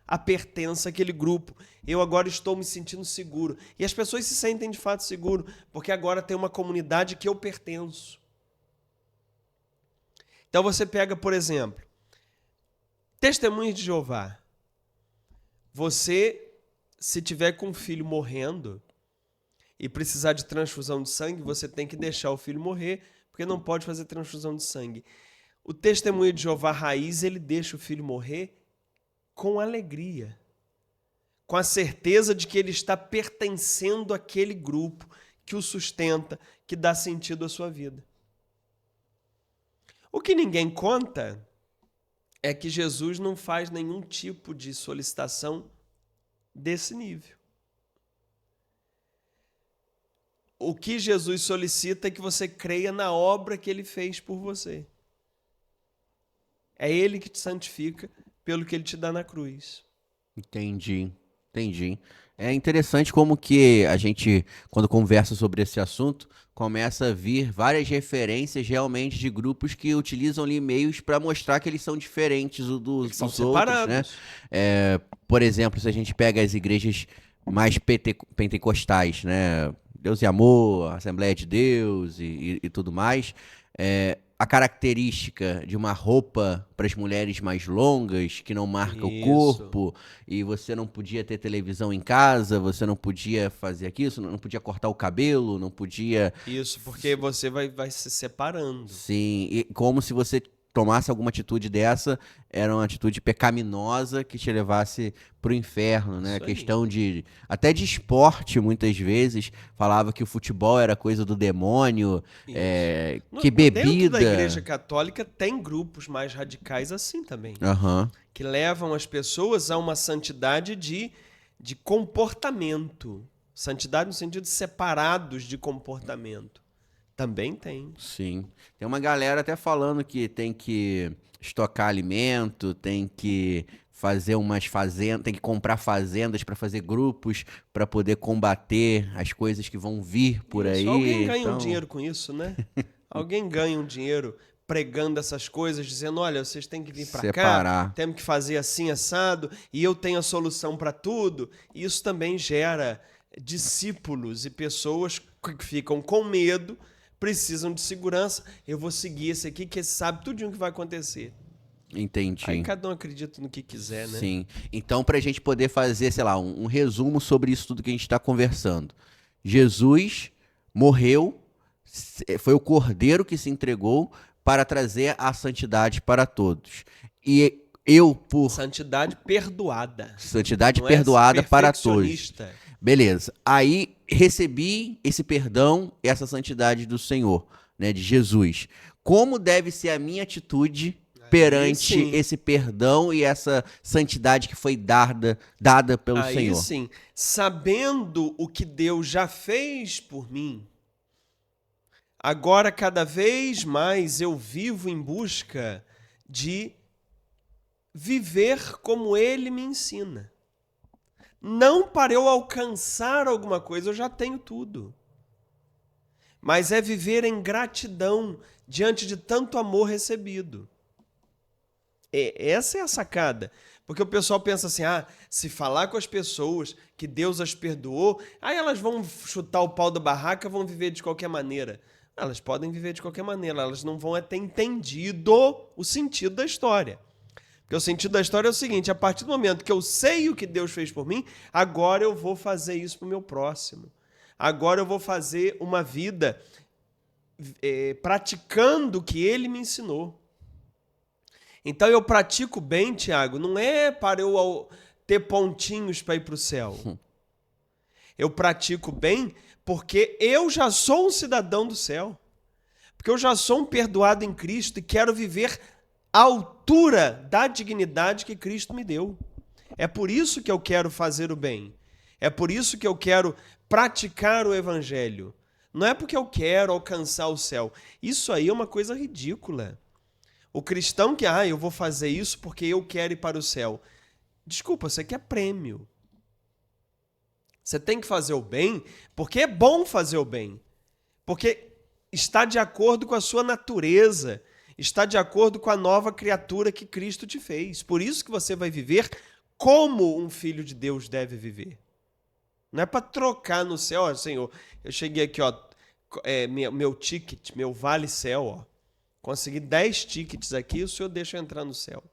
a pertença àquele grupo. Eu agora estou me sentindo seguro. E as pessoas se sentem de fato seguras, porque agora tem uma comunidade que eu pertenço. Então você pega, por exemplo, Testemunhas de Jeová. Você, se tiver com um filho morrendo e precisar de transfusão de sangue, você tem que deixar o filho morrer, porque não pode fazer transfusão de sangue. O Testemunho de Jeová raiz, ele deixa o filho morrer com alegria, com a certeza de que ele está pertencendo àquele grupo que o sustenta, que dá sentido à sua vida. O que ninguém conta é que Jesus não faz nenhum tipo de solicitação desse nível. O que Jesus solicita é que você creia na obra que ele fez por você. É ele que te santifica pelo que ele te dá na cruz. Entendi. É interessante como que a gente, quando conversa sobre esse assunto, começa a vir várias referências realmente de grupos que utilizam ali meios para mostrar que eles são diferentes dos São outros, né? separados. Por exemplo, se a gente pega as igrejas mais pentecostais, né? Deus e Amor, Assembleia de Deus e tudo mais, a característica de uma roupa para as mulheres mais longas, que não marca o Isso. corpo, e você não podia ter televisão em casa, você não podia fazer aquilo, não podia cortar o cabelo, não podia... Isso, porque você vai se separando. Sim, e como se você tomasse alguma atitude dessa, era uma atitude pecaminosa que te levasse pro inferno, né? Isso A aí. questão até de esporte, muitas vezes, falava que o futebol era coisa do demônio, Isso. que Dentro bebida... da Igreja Católica tem grupos mais radicais assim também, Aham. que levam as pessoas a uma santidade de comportamento. Santidade no sentido de separados de comportamento. Também tem. Sim. Tem uma galera até falando que tem que estocar alimento, tem que fazer umas fazendas, tem que comprar fazendas para fazer grupos para poder combater as coisas que vão vir por Isso. aí. Alguém ganha um então... dinheiro com isso, né? Alguém ganha um dinheiro pregando essas coisas, dizendo, olha, vocês têm que vir para cá, Separar. temos que fazer assim, assado, e eu tenho a solução para tudo. Isso também gera discípulos e pessoas que ficam com medo, precisam de segurança. Eu vou seguir esse aqui, que sabe tudo o que vai acontecer. Entendi. Aí cada um acredita no que quiser, né? Sim. Então, para a gente poder fazer, sei lá, um resumo sobre isso tudo que a gente está conversando. Jesus morreu, foi o Cordeiro que se entregou para trazer a santidade para todos. E eu, por Santidade perdoada. santidade Não é perdoada para todos. perfeccionista. Beleza. Aí recebi esse perdão, essa santidade do Senhor, né, de Jesus. Como deve ser a minha atitude perante sim. esse perdão e essa santidade que foi dada pelo Aí Senhor? sim, sabendo o que Deus já fez por mim, agora cada vez mais eu vivo em busca de viver como Ele me ensina. Não para eu alcançar alguma coisa, eu já tenho tudo. Mas é viver em gratidão diante de tanto amor recebido. Essa é a sacada. Porque o pessoal pensa assim, se falar com as pessoas que Deus as perdoou, aí elas vão chutar o pau da barraca, vão viver de qualquer maneira. Elas podem viver de qualquer maneira, elas não vão ter entendido o sentido da história. Porque o sentido da história é o seguinte, a partir do momento que eu sei o que Deus fez por mim, agora eu vou fazer isso para o meu próximo. Agora eu vou fazer uma vida praticando o que Ele me ensinou. Então eu pratico bem, Tiago, não é para eu ter pontinhos para ir para o céu. Eu pratico bem porque eu já sou um cidadão do céu. Porque eu já sou um perdoado em Cristo e quero viver à altura da dignidade que Cristo me deu. É por isso que eu quero fazer o bem. É por isso que eu quero praticar o evangelho. Não é porque eu quero alcançar o céu. Isso aí é uma coisa ridícula. O cristão que, eu vou fazer isso porque eu quero ir para o céu. Desculpa, você quer prêmio. Você tem que fazer o bem porque é bom fazer o bem. Porque está de acordo com a sua natureza. Está de acordo com a nova criatura que Cristo te fez. Por isso que você vai viver como um filho de Deus deve viver. Não é para trocar no céu, Senhor, eu cheguei aqui, meu ticket, meu vale céu, consegui 10 tickets aqui, o Senhor deixa eu entrar no céu.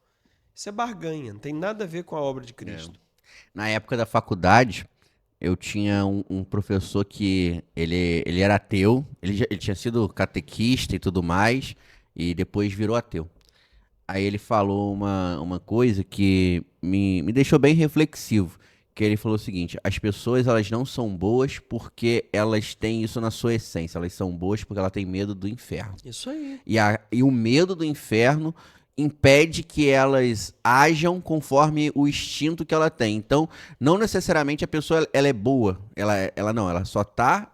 Isso é barganha, não tem nada a ver com a obra de Cristo. Na época da faculdade, eu tinha um professor que ele era ateu, ele tinha sido catequista e tudo mais, e depois virou ateu. Aí ele falou uma coisa que me deixou bem reflexivo, que ele falou o seguinte: as pessoas, elas não são boas porque elas têm isso na sua essência, elas são boas porque elas têm medo do inferno. Isso aí. E o medo do inferno impede que elas ajam conforme o instinto que ela tem. Então, não necessariamente a pessoa ela é boa, ela só está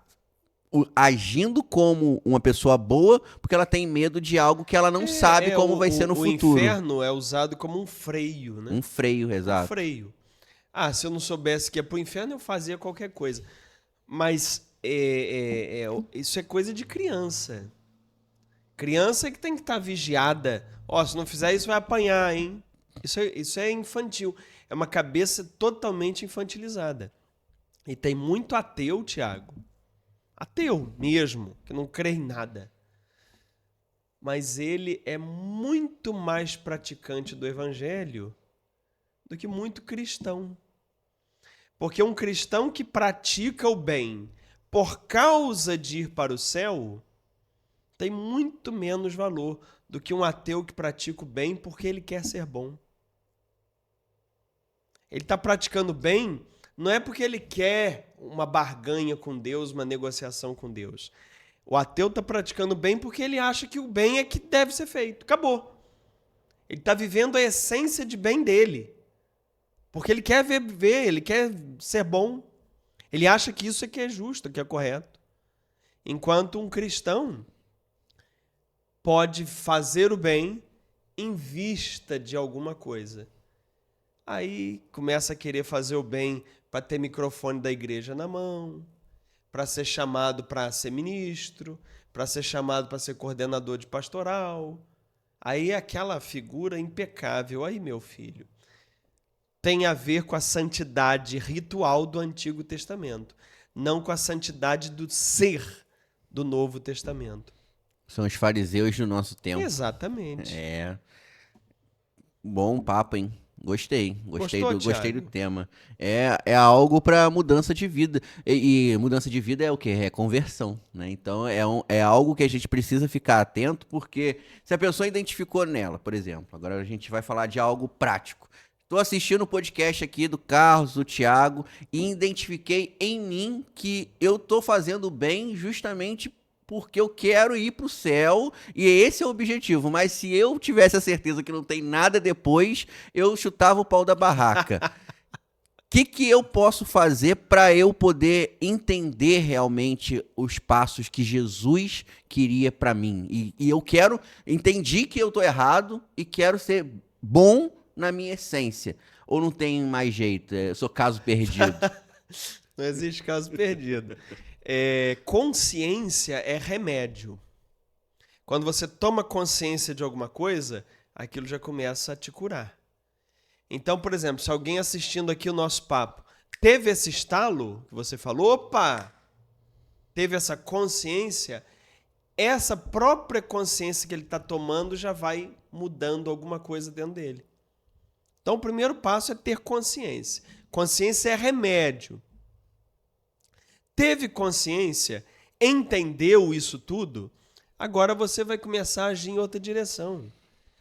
agindo como uma pessoa boa porque ela tem medo de algo que ela não sabe como vai ser no futuro. O inferno é usado como um freio, né? Um freio, exato. Um freio. Se eu não soubesse que ia pro inferno, eu fazia qualquer coisa. Mas isso é coisa de criança. Criança é que tem que estar vigiada. Se não fizer isso, vai apanhar, hein? Isso é infantil. É uma cabeça totalmente infantilizada. E tem muito ateu, Tiago. Ateu mesmo, que não crê em nada. Mas ele é muito mais praticante do evangelho do que muito cristão. Porque um cristão que pratica o bem por causa de ir para o céu tem muito menos valor do que um ateu que pratica o bem porque ele quer ser bom. Ele está praticando bem não é porque ele quer uma barganha com Deus, uma negociação com Deus. O ateu está praticando bem porque ele acha que o bem é que deve ser feito. Acabou. Ele está vivendo a essência de bem dele. Porque ele quer viver, ele quer ser bom. Ele acha que isso é que é justo, que é correto. Enquanto um cristão pode fazer o bem em vista de alguma coisa. Aí começa a querer fazer o bem para ter microfone da igreja na mão, para ser chamado para ser ministro, para ser chamado para ser coordenador de pastoral. Aí é aquela figura impecável. Aí, meu filho, tem a ver com a santidade ritual do Antigo Testamento, não com a santidade do ser do Novo Testamento. São os fariseus do nosso tempo. Exatamente. Bom papo, hein? Gostei do tema. É algo para mudança de vida. E mudança de vida é o quê? É conversão, né? Então é algo que a gente precisa ficar atento, porque se a pessoa identificou nela, por exemplo, agora a gente vai falar de algo prático. Estou assistindo o podcast aqui do Carlos, do Thiago, e identifiquei em mim que eu estou fazendo bem justamente porque eu quero ir para o céu, e esse é o objetivo. Mas se eu tivesse a certeza que não tem nada depois, eu chutava o pau da barraca. O que eu posso fazer para eu poder entender realmente os passos que Jesus queria para mim? E eu entendi que eu estou errado e quero ser bom na minha essência. Ou não tem mais jeito? Eu sou caso perdido. Não existe caso perdido. Consciência é remédio. Quando você toma consciência de alguma coisa, aquilo já começa a te curar. Então, por exemplo, se alguém assistindo aqui o nosso papo teve esse estalo que você falou, opa, teve essa consciência, essa própria consciência que ele está tomando já vai mudando alguma coisa dentro dele. Então, o primeiro passo é ter consciência. Consciência é remédio. Teve consciência, entendeu isso tudo, agora você vai começar a agir em outra direção.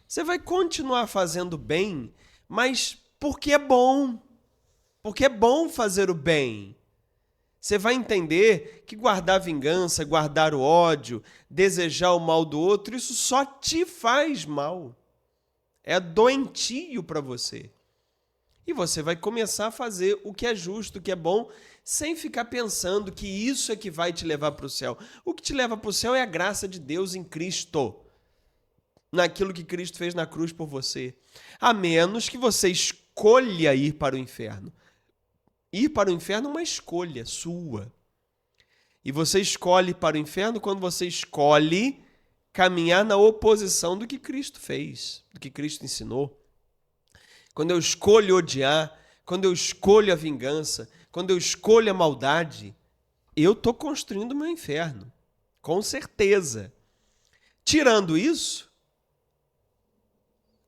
Você vai continuar fazendo bem, mas porque é bom. Porque é bom fazer o bem. Você vai entender que guardar vingança, guardar o ódio, desejar o mal do outro, isso só te faz mal. É doentio para você. E você vai começar a fazer o que é justo, o que é bom, sem ficar pensando que isso é que vai te levar para o céu. O que te leva para o céu é a graça de Deus em Cristo, naquilo que Cristo fez na cruz por você. A menos que você escolha ir para o inferno. Ir para o inferno é uma escolha sua. E você escolhe para o inferno quando você escolhe caminhar na oposição do que Cristo fez, do que Cristo ensinou. Quando eu escolho odiar, quando eu escolho a vingança, quando eu escolho a maldade, eu estou construindo o meu inferno, com certeza. Tirando isso,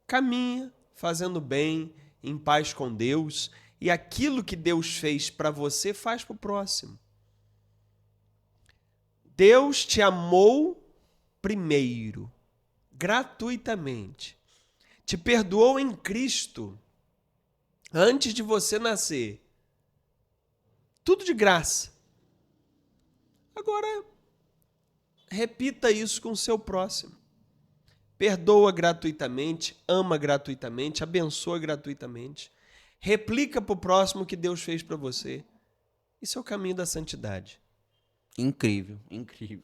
caminha fazendo bem, em paz com Deus, e aquilo que Deus fez para você, faz para o próximo. Deus te amou primeiro, gratuitamente. Te perdoou em Cristo, antes de você nascer. Tudo de graça. Agora, repita isso com o seu próximo. Perdoa gratuitamente, ama gratuitamente, abençoa gratuitamente. Replica para o próximo o que Deus fez para você. Isso é o caminho da santidade. Incrível, incrível.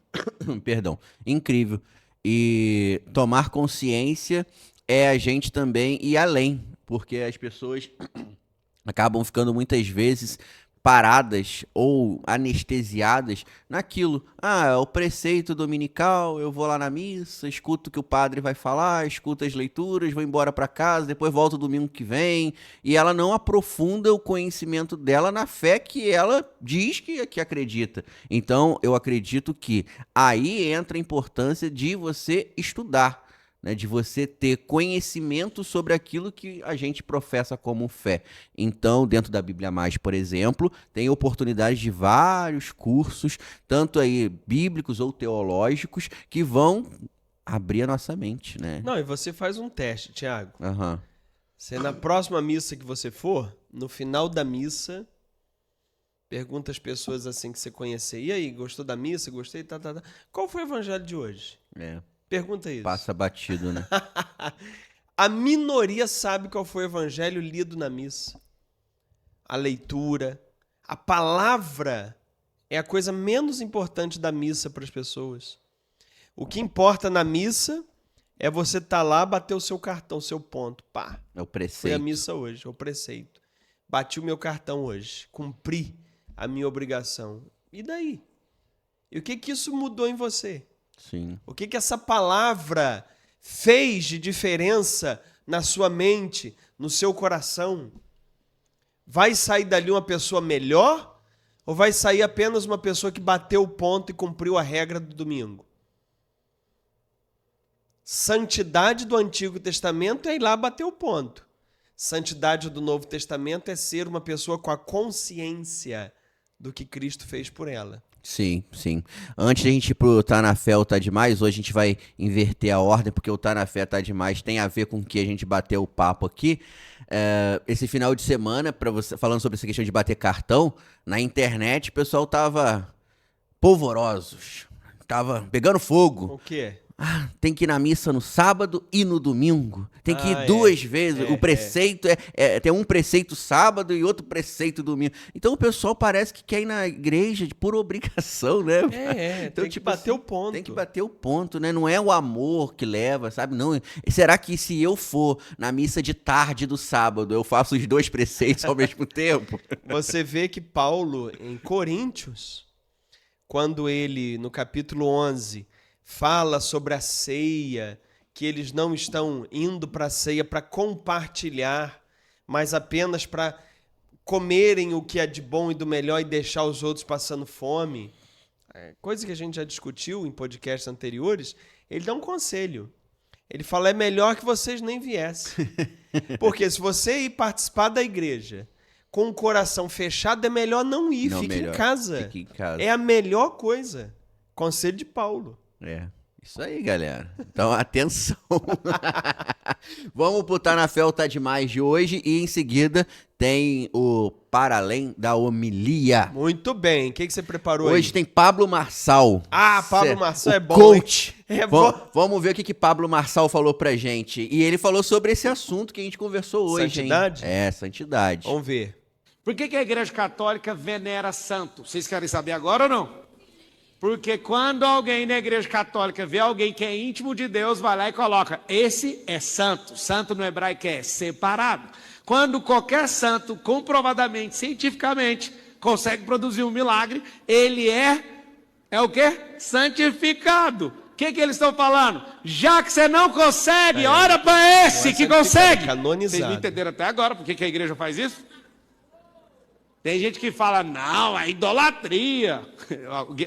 Perdão, incrível. E tomar consciência é a gente também ir além, porque as pessoas acabam ficando muitas vezes paradas ou anestesiadas naquilo. Ah, é o preceito dominical, eu vou lá na missa, escuto o que o padre vai falar, escuto as leituras, vou embora para casa, depois volto domingo que vem, e ela não aprofunda o conhecimento dela na fé que ela diz que acredita. Então, eu acredito que aí entra a importância de você estudar, né, de você ter conhecimento sobre aquilo que a gente professa como fé. Então, dentro da Bíblia Mais, por exemplo, tem oportunidades de vários cursos, tanto aí bíblicos ou teológicos, que vão abrir a nossa mente, né? Não, e você faz um teste, Tiago. Aham. Você, na próxima missa que você for, no final da missa, pergunta às pessoas assim que você conhecer. E aí, gostou da missa? Gostei? Tá. Qual foi o evangelho de hoje? É. Pergunta isso. Passa batido, né? A minoria sabe qual foi o evangelho lido na missa. A leitura, a palavra é a coisa menos importante da missa para as pessoas. O que importa na missa é você estar lá, bater o seu cartão, o seu ponto. Pá, É o foi a preceito. missa hoje, é o preceito. Bati o meu cartão hoje, cumpri a minha obrigação. E daí? E o que isso mudou em você? Sim. O que essa palavra fez de diferença na sua mente, no seu coração? Vai sair dali uma pessoa melhor ou vai sair apenas uma pessoa que bateu o ponto e cumpriu a regra do domingo? Santidade do Antigo Testamento é ir lá bater o ponto. Santidade do Novo Testamento é ser uma pessoa com a consciência do que Cristo fez por ela. Sim, sim. Antes de a gente ir pro Tá na Fé ou Tá Demais, hoje a gente vai inverter a ordem, porque o Tá na Fé, Tá Demais tem a ver com o que a gente bateu o papo aqui. Esse final de semana, falando sobre essa questão de bater cartão, na internet o pessoal tava polvorosos, tava pegando fogo. O quê? Ah, tem que ir na missa no sábado e no domingo. Tem que ir Ah, duas vezes. é, O preceito tem um preceito sábado e outro preceito domingo. Então o pessoal parece que quer ir na igreja por obrigação, né? Então, tem que bater o ponto. Tem que bater o ponto, né? Não é o amor que leva, sabe? Não. Será que se eu for na missa de tarde do sábado, eu faço os dois preceitos ao mesmo tempo? Você vê que Paulo, em Coríntios, quando ele, no capítulo 11, fala sobre a ceia, que eles não estão indo para a ceia para compartilhar, mas apenas para comerem o que é de bom e do melhor e deixar os outros passando fome. Coisa que a gente já discutiu em podcasts anteriores. Ele dá um conselho. Ele fala, é melhor que vocês nem viessem. Porque se você ir participar da igreja com o coração fechado, é melhor não ir, Não, fique melhor. em casa. Fique em casa. É a melhor coisa. Conselho de Paulo. Isso aí, galera. Então, atenção. Vamos pro Tá na Fé ou Tá Demais de hoje e em seguida tem o Para Além da Homilia. Muito bem. O que você preparou aí? Hoje tem Pablo Marçal. Pablo Marçal é bom, coach. hein? É bom. Vamos ver o que Pablo Marçal falou pra gente. E ele falou sobre esse assunto que a gente conversou hoje, Santidade? hein? Santidade. Vamos ver. Por que a Igreja Católica venera santo? Vocês querem saber agora ou não? Porque quando alguém na Igreja Católica vê alguém que é íntimo de Deus, vai lá e coloca, esse é santo. Santo no hebraico é separado. Quando qualquer santo, comprovadamente, cientificamente, consegue produzir um milagre, ele é o quê? Santificado. O que eles estão falando? Já que você não consegue, ora para esse que consegue. Canonizado. Vocês não entenderam até agora por que a igreja faz isso? Tem gente que fala, não, é idolatria.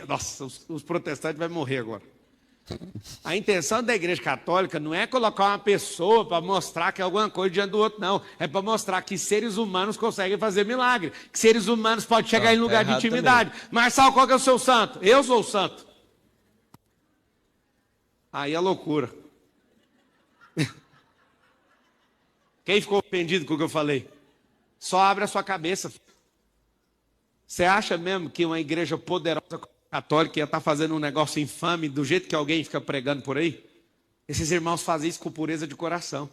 Nossa, os protestantes vão morrer agora. A intenção da Igreja Católica não é colocar uma pessoa para mostrar que é alguma coisa diante do outro, não. É para mostrar que seres humanos conseguem fazer milagre. Que seres humanos podem chegar em lugar de intimidade. Marçal, qual que é o seu santo? Eu sou o santo. Aí é loucura. Quem ficou ofendido com o que eu falei? Só abre a sua cabeça. Você acha mesmo que uma igreja poderosa católica ia estar fazendo um negócio infame do jeito que alguém fica pregando por aí? Esses irmãos fazem isso com pureza de coração.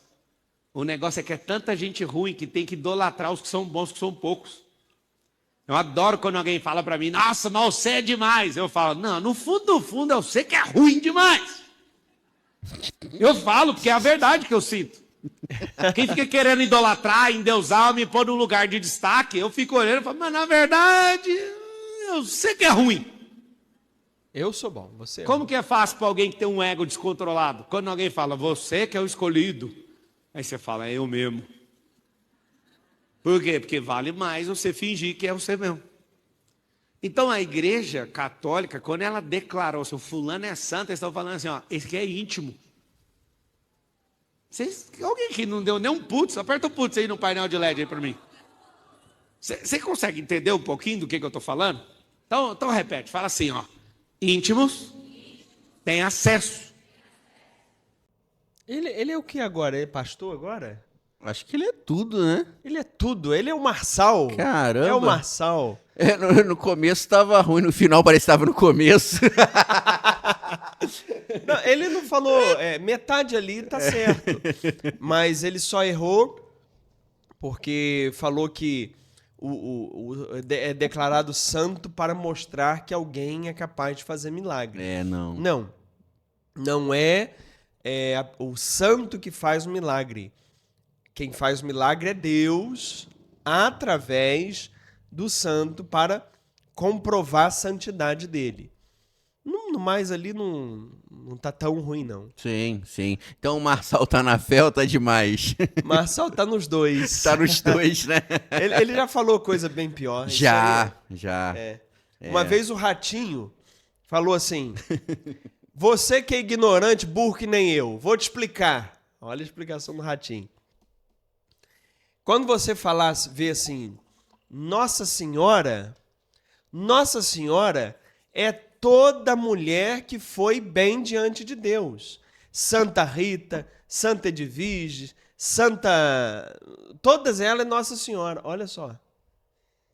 O negócio é que é tanta gente ruim que tem que idolatrar os que são bons, que são poucos. Eu adoro quando alguém fala para mim, nossa, mas você é demais. Eu falo, não, no fundo do fundo eu sei que é ruim demais. Eu falo porque é a verdade que eu sinto. Quem fica querendo idolatrar, endeusar, me pôr num lugar de destaque, eu fico olhando e falo, mas na verdade, eu sei que é ruim. Eu sou bom, você é Como bom. que é fácil para alguém que tem um ego descontrolado? Quando alguém fala, você que é o escolhido, aí você fala, é eu mesmo. Por quê? Porque vale mais você fingir que é você mesmo. Então a igreja católica, quando ela declarou, se o fulano é santo, eles estão falando assim, ó, esse aqui é íntimo. Alguém que não deu nem um putz, aperta o putz aí no painel de LED aí para mim. Você consegue entender um pouquinho do que eu estou falando? Então repete, fala assim, ó. Íntimos têm acesso. Ele é o que agora? Ele é pastor agora? Acho que ele é tudo, né? Ele é tudo. Ele é o Marçal. Caramba. É o Marçal. No começo estava ruim, no final parece que estava no começo. Não, ele não falou, metade ali tá certo. Mas ele só errou porque falou que é declarado santo para mostrar que alguém é capaz de fazer milagre. Não. Não é o santo que faz o milagre. Quem faz o milagre é Deus através do santo para comprovar a santidade dele. No mais ali não tá tão ruim, não. Sim. Então o Marçal tá na fé ou tá demais? Marçal tá nos dois. Tá nos dois, né? Ele já falou coisa bem pior. Isso Já. aí Uma vez o Ratinho falou assim, você que é ignorante, burro que nem eu, vou te explicar. Olha a explicação do Ratinho. Quando você vê assim, Nossa Senhora é toda mulher que foi bem diante de Deus. Santa Rita, Santa Edvige, todas elas é Nossa Senhora. Olha só.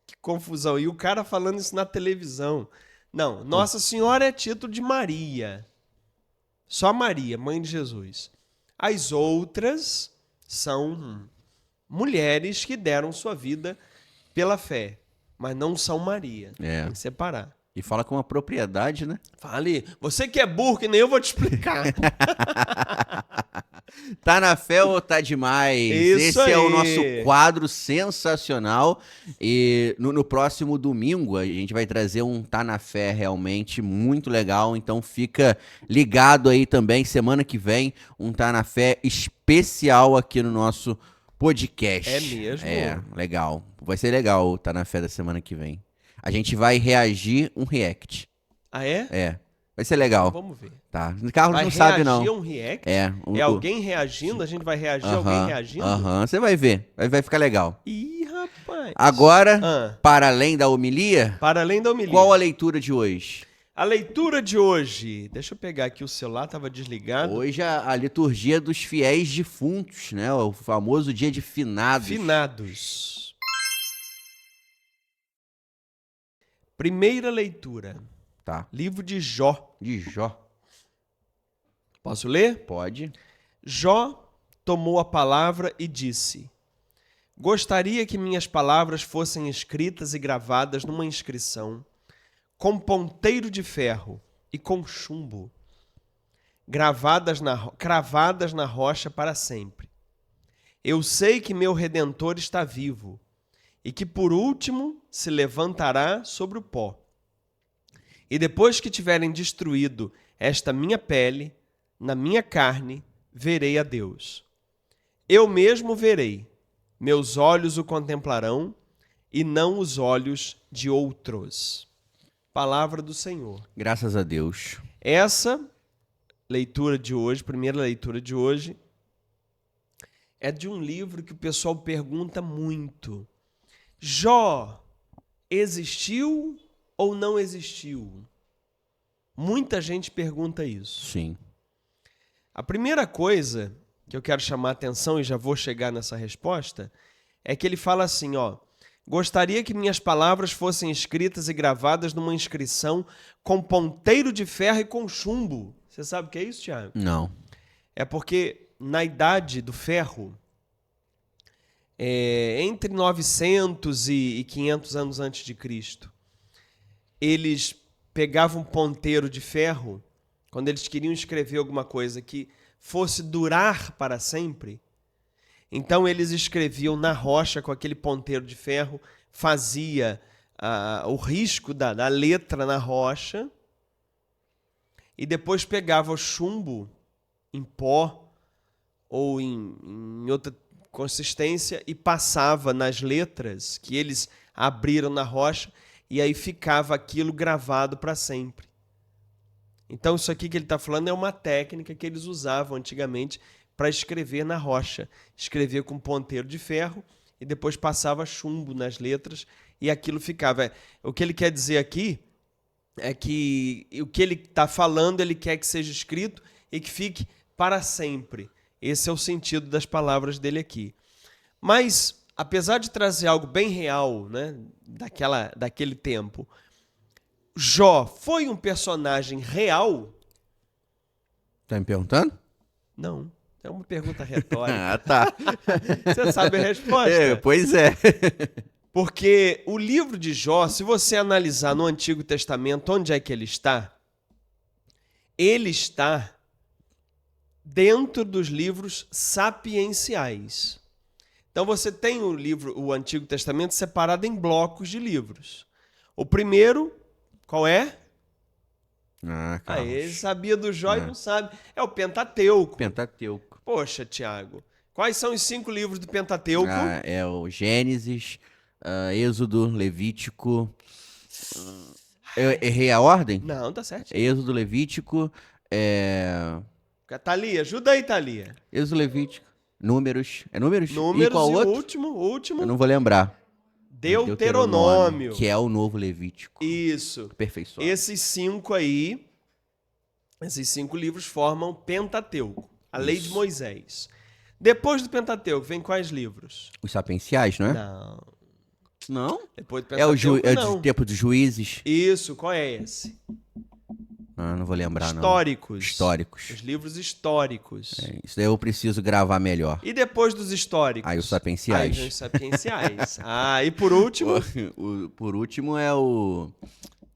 Que confusão. E o cara falando isso na televisão. Não, Nossa Senhora é título de Maria. Só Maria, mãe de Jesus. As outras são mulheres que deram sua vida pela fé, mas não são Maria. Tem que separar. E fala com uma propriedade, né? Fale, você que é burro, que nem eu vou te explicar. Tá na fé ou tá demais? Isso Esse é o aí. nosso quadro sensacional. E no próximo domingo a gente vai trazer um Tá na Fé realmente muito legal. Então fica ligado aí também. Semana que vem, um Tá na Fé especial aqui no nosso podcast. É mesmo? É, legal. Vai ser legal Tá na Fé da semana que vem. A gente vai reagir um react. Ah, é? É. Vai ser legal. Vamos ver. Tá. O Carlos Vai não sabe, não. reagir a um react? É. É alguém reagindo? A gente vai reagir a alguém reagindo? Aham. Você vai ver. Vai ficar legal. Ih, rapaz. Agora, Ah. para além da homilia, Para além da homilia. qual a leitura de hoje? A leitura de hoje. Deixa eu pegar aqui o celular, tava desligado. Hoje a liturgia dos fiéis defuntos, né? O famoso dia de finados. Finados. Primeira leitura. Tá. Livro de Jó. De Jó. Posso ler? Pode. Jó tomou a palavra e disse: Gostaria que minhas palavras fossem escritas e gravadas numa inscrição, com ponteiro de ferro e com chumbo, cravadas na rocha para sempre. Eu sei que meu Redentor está vivo e que por último se levantará sobre o pó. E depois que tiverem destruído esta minha pele, na minha carne, verei a Deus. Eu mesmo verei, meus olhos o contemplarão, e não os olhos de outros. Palavra do Senhor. Graças a Deus. Essa leitura de hoje, primeira leitura de hoje, é de um livro que o pessoal pergunta muito. Jó existiu ou não existiu? Muita gente pergunta isso. Sim. A primeira coisa que eu quero chamar a atenção, e já vou chegar nessa resposta, é que ele fala assim, ó: gostaria que minhas palavras fossem escritas e gravadas numa inscrição com ponteiro de ferro e com chumbo. Você sabe o que é isso, Thiago? Não. É porque na idade do ferro, entre 900 e 500 anos antes de Cristo, eles pegavam um ponteiro de ferro, quando eles queriam escrever alguma coisa que fosse durar para sempre, então eles escreviam na rocha com aquele ponteiro de ferro, fazia o risco da letra na rocha, e depois pegava o chumbo em pó ou em outra consistência e passava nas letras que eles abriram na rocha, e aí ficava aquilo gravado para sempre. Então isso aqui que ele está falando é uma técnica que eles usavam antigamente para escrever na rocha. Escrever com ponteiro de ferro e depois passava chumbo nas letras e aquilo ficava. O que ele quer dizer aqui é que o que ele está falando, ele quer que seja escrito e que fique para sempre. Esse é o sentido das palavras dele aqui. Mas, apesar de trazer algo bem real, né, daquele tempo, Jó foi um personagem real? Tá me perguntando? Não. É uma pergunta retórica. Ah, tá. Você sabe a resposta? Pois é. Porque o livro de Jó, se você analisar no Antigo Testamento, onde é que ele está? Ele está dentro dos livros sapienciais. Então você tem o Antigo Testamento separado em blocos de livros. O primeiro, qual é? Ele sabia do Jó e não sabe. É o Pentateuco. Pentateuco. Poxa, Tiago. Quais são os 5 livros do Pentateuco? É o Gênesis, Êxodo, Levítico. Eu errei a ordem? Não, tá certo. Êxodo, Levítico, Thalia, ajuda aí, Thalia. Êxodo, Levítico, Números. É Números? Números e qual e outro? o último. Eu não vou lembrar. Deuteronômio. Que é o novo Levítico. Isso. Perfeiçoado. Esses 5 aí, esses 5 livros formam Pentateuco, a lei de Moisés. Depois do Pentateuco, vem quais livros? Os sapienciais, não é? Não. Não? Depois do É o Pentateuco, não. tempo dos juízes? Isso, qual é esse? Não vou lembrar, Históricos. não. Históricos. Os livros históricos. Isso daí eu preciso gravar melhor. E depois dos históricos? Aí os sapienciais. Aí vem os sapienciais. E por último? Por último é o...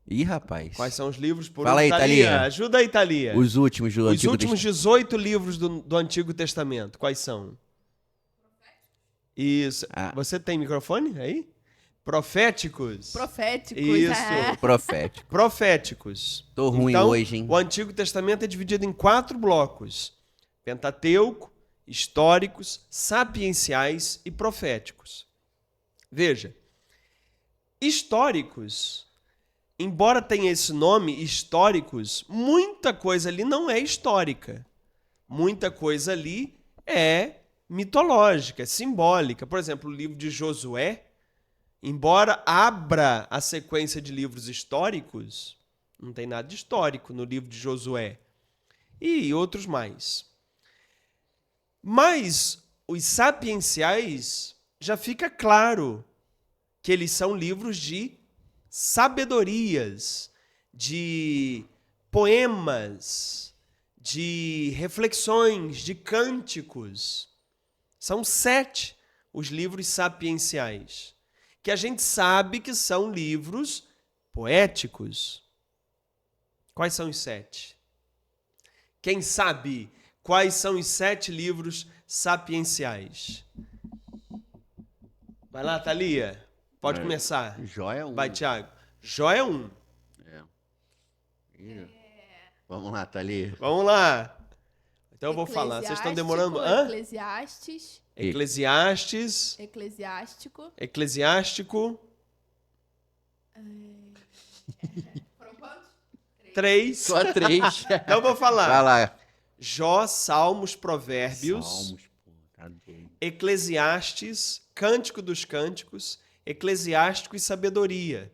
Ih, rapaz. Quais são os livros? Fala aí, Thalia. Ajuda aí, Thalia. Os últimos do Os Antigo últimos 18 livros do Antigo Testamento, quais são? Isso. Você tem microfone aí? Proféticos. Proféticos. Isso. Profético. Proféticos. Tô ruim então, hoje, hein? O Antigo Testamento é dividido em 4 blocos: Pentateuco, históricos, sapienciais e proféticos. Veja, históricos, embora tenha esse nome, históricos, muita coisa ali não é histórica. Muita coisa ali é mitológica, é simbólica. Por exemplo, o livro de Josué, embora abra a sequência de livros históricos, não tem nada de histórico no livro de Josué. E outros mais. Mas os sapienciais já fica claro que eles são livros de sabedorias, de poemas, de reflexões, de cânticos. São 7 os livros sapienciais, que a gente sabe que são livros poéticos. Quais são os 7? Quem sabe quais são os 7 livros sapienciais? Vai lá, Thalia. Pode começar. Jó é um. Vai, Thiago. Jó é um. Vamos lá, Thalia. Vamos lá. Então eu vou falar. Vocês estão demorando. Hã? Eclesiastes. Eclesiastes. Eclesiástico. Eclesiástico. Foram quantos? 3. Só 3. Então eu vou falar. Vai lá. Jó, Salmos, Provérbios. Salmos, pô, tá doido. Eclesiastes, Cântico dos Cânticos, Eclesiástico e Sabedoria.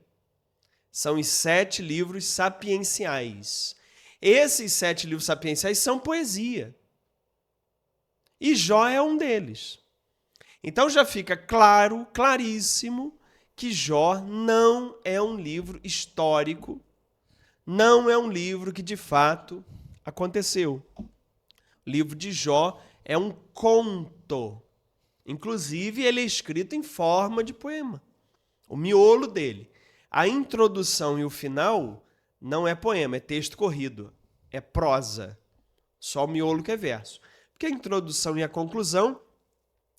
São os 7 livros sapienciais. Esses 7 livros sapienciais são poesia. E Jó é um deles. Então já fica claro, claríssimo, que Jó não é um livro histórico, não é um livro que de fato aconteceu. O livro de Jó é um conto. Inclusive, ele é escrito em forma de poema. O miolo dele. A introdução e o final não é poema, é texto corrido. É prosa. Só o miolo que é verso. Porque a introdução e a conclusão,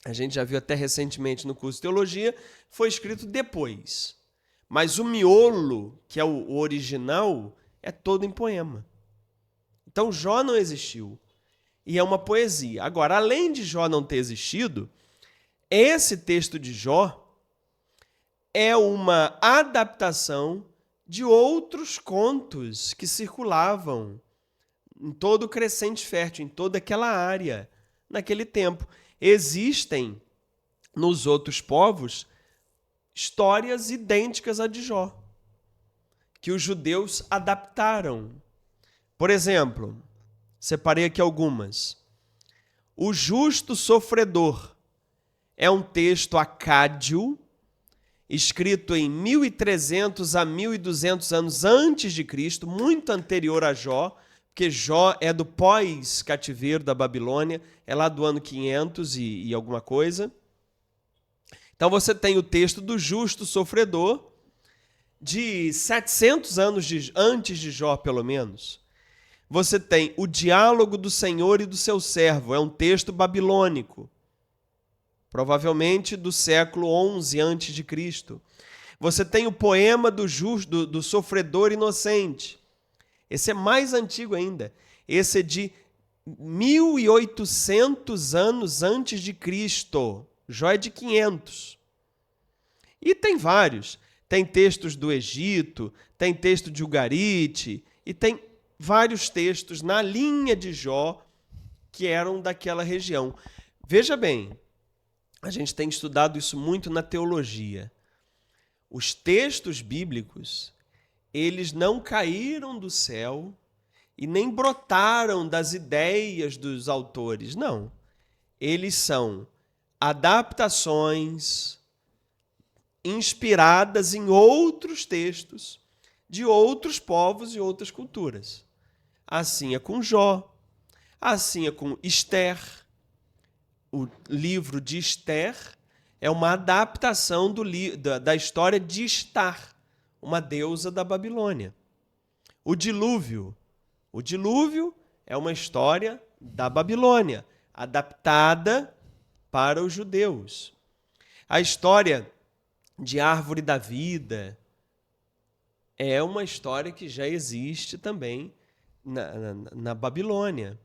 a gente já viu até recentemente no curso de teologia, foi escrito depois. Mas o miolo, que é o original, é todo em poema. Então, Jó não existiu. E é uma poesia. Agora, além de Jó não ter existido, esse texto de Jó é uma adaptação de outros contos que circulavam em todo o Crescente Fértil, em toda aquela área, naquele tempo. Existem, nos outros povos, histórias idênticas à de Jó, que os judeus adaptaram. Por exemplo, separei aqui algumas. O Justo Sofredor é um texto acádio, escrito em 1300 a 1200 anos antes de Cristo, muito anterior a Jó, porque Jó é do pós-cativeiro da Babilônia, é lá do ano 500 e alguma coisa. Então você tem o texto do Justo Sofredor, de 700 anos antes de Jó, pelo menos. Você tem o Diálogo do Senhor e do seu servo, é um texto babilônico, provavelmente do século 11 a.C. Você tem o poema do sofredor inocente. Esse é mais antigo ainda. Esse é de 1800 anos antes de Cristo. Jó é de 500. E tem vários. Tem textos do Egito, tem texto de Ugarite, e tem vários textos na linha de Jó que eram daquela região. Veja bem, a gente tem estudado isso muito na teologia. Os textos bíblicos, eles não caíram do céu e nem brotaram das ideias dos autores, não. Eles são adaptações inspiradas em outros textos de outros povos e outras culturas. Assim é com Jó, assim é com Esther. O livro de Esther é uma adaptação da história de Estar, uma deusa da Babilônia. O dilúvio é uma história da Babilônia, adaptada para os judeus. A história de Árvore da Vida é uma história que já existe também na Babilônia.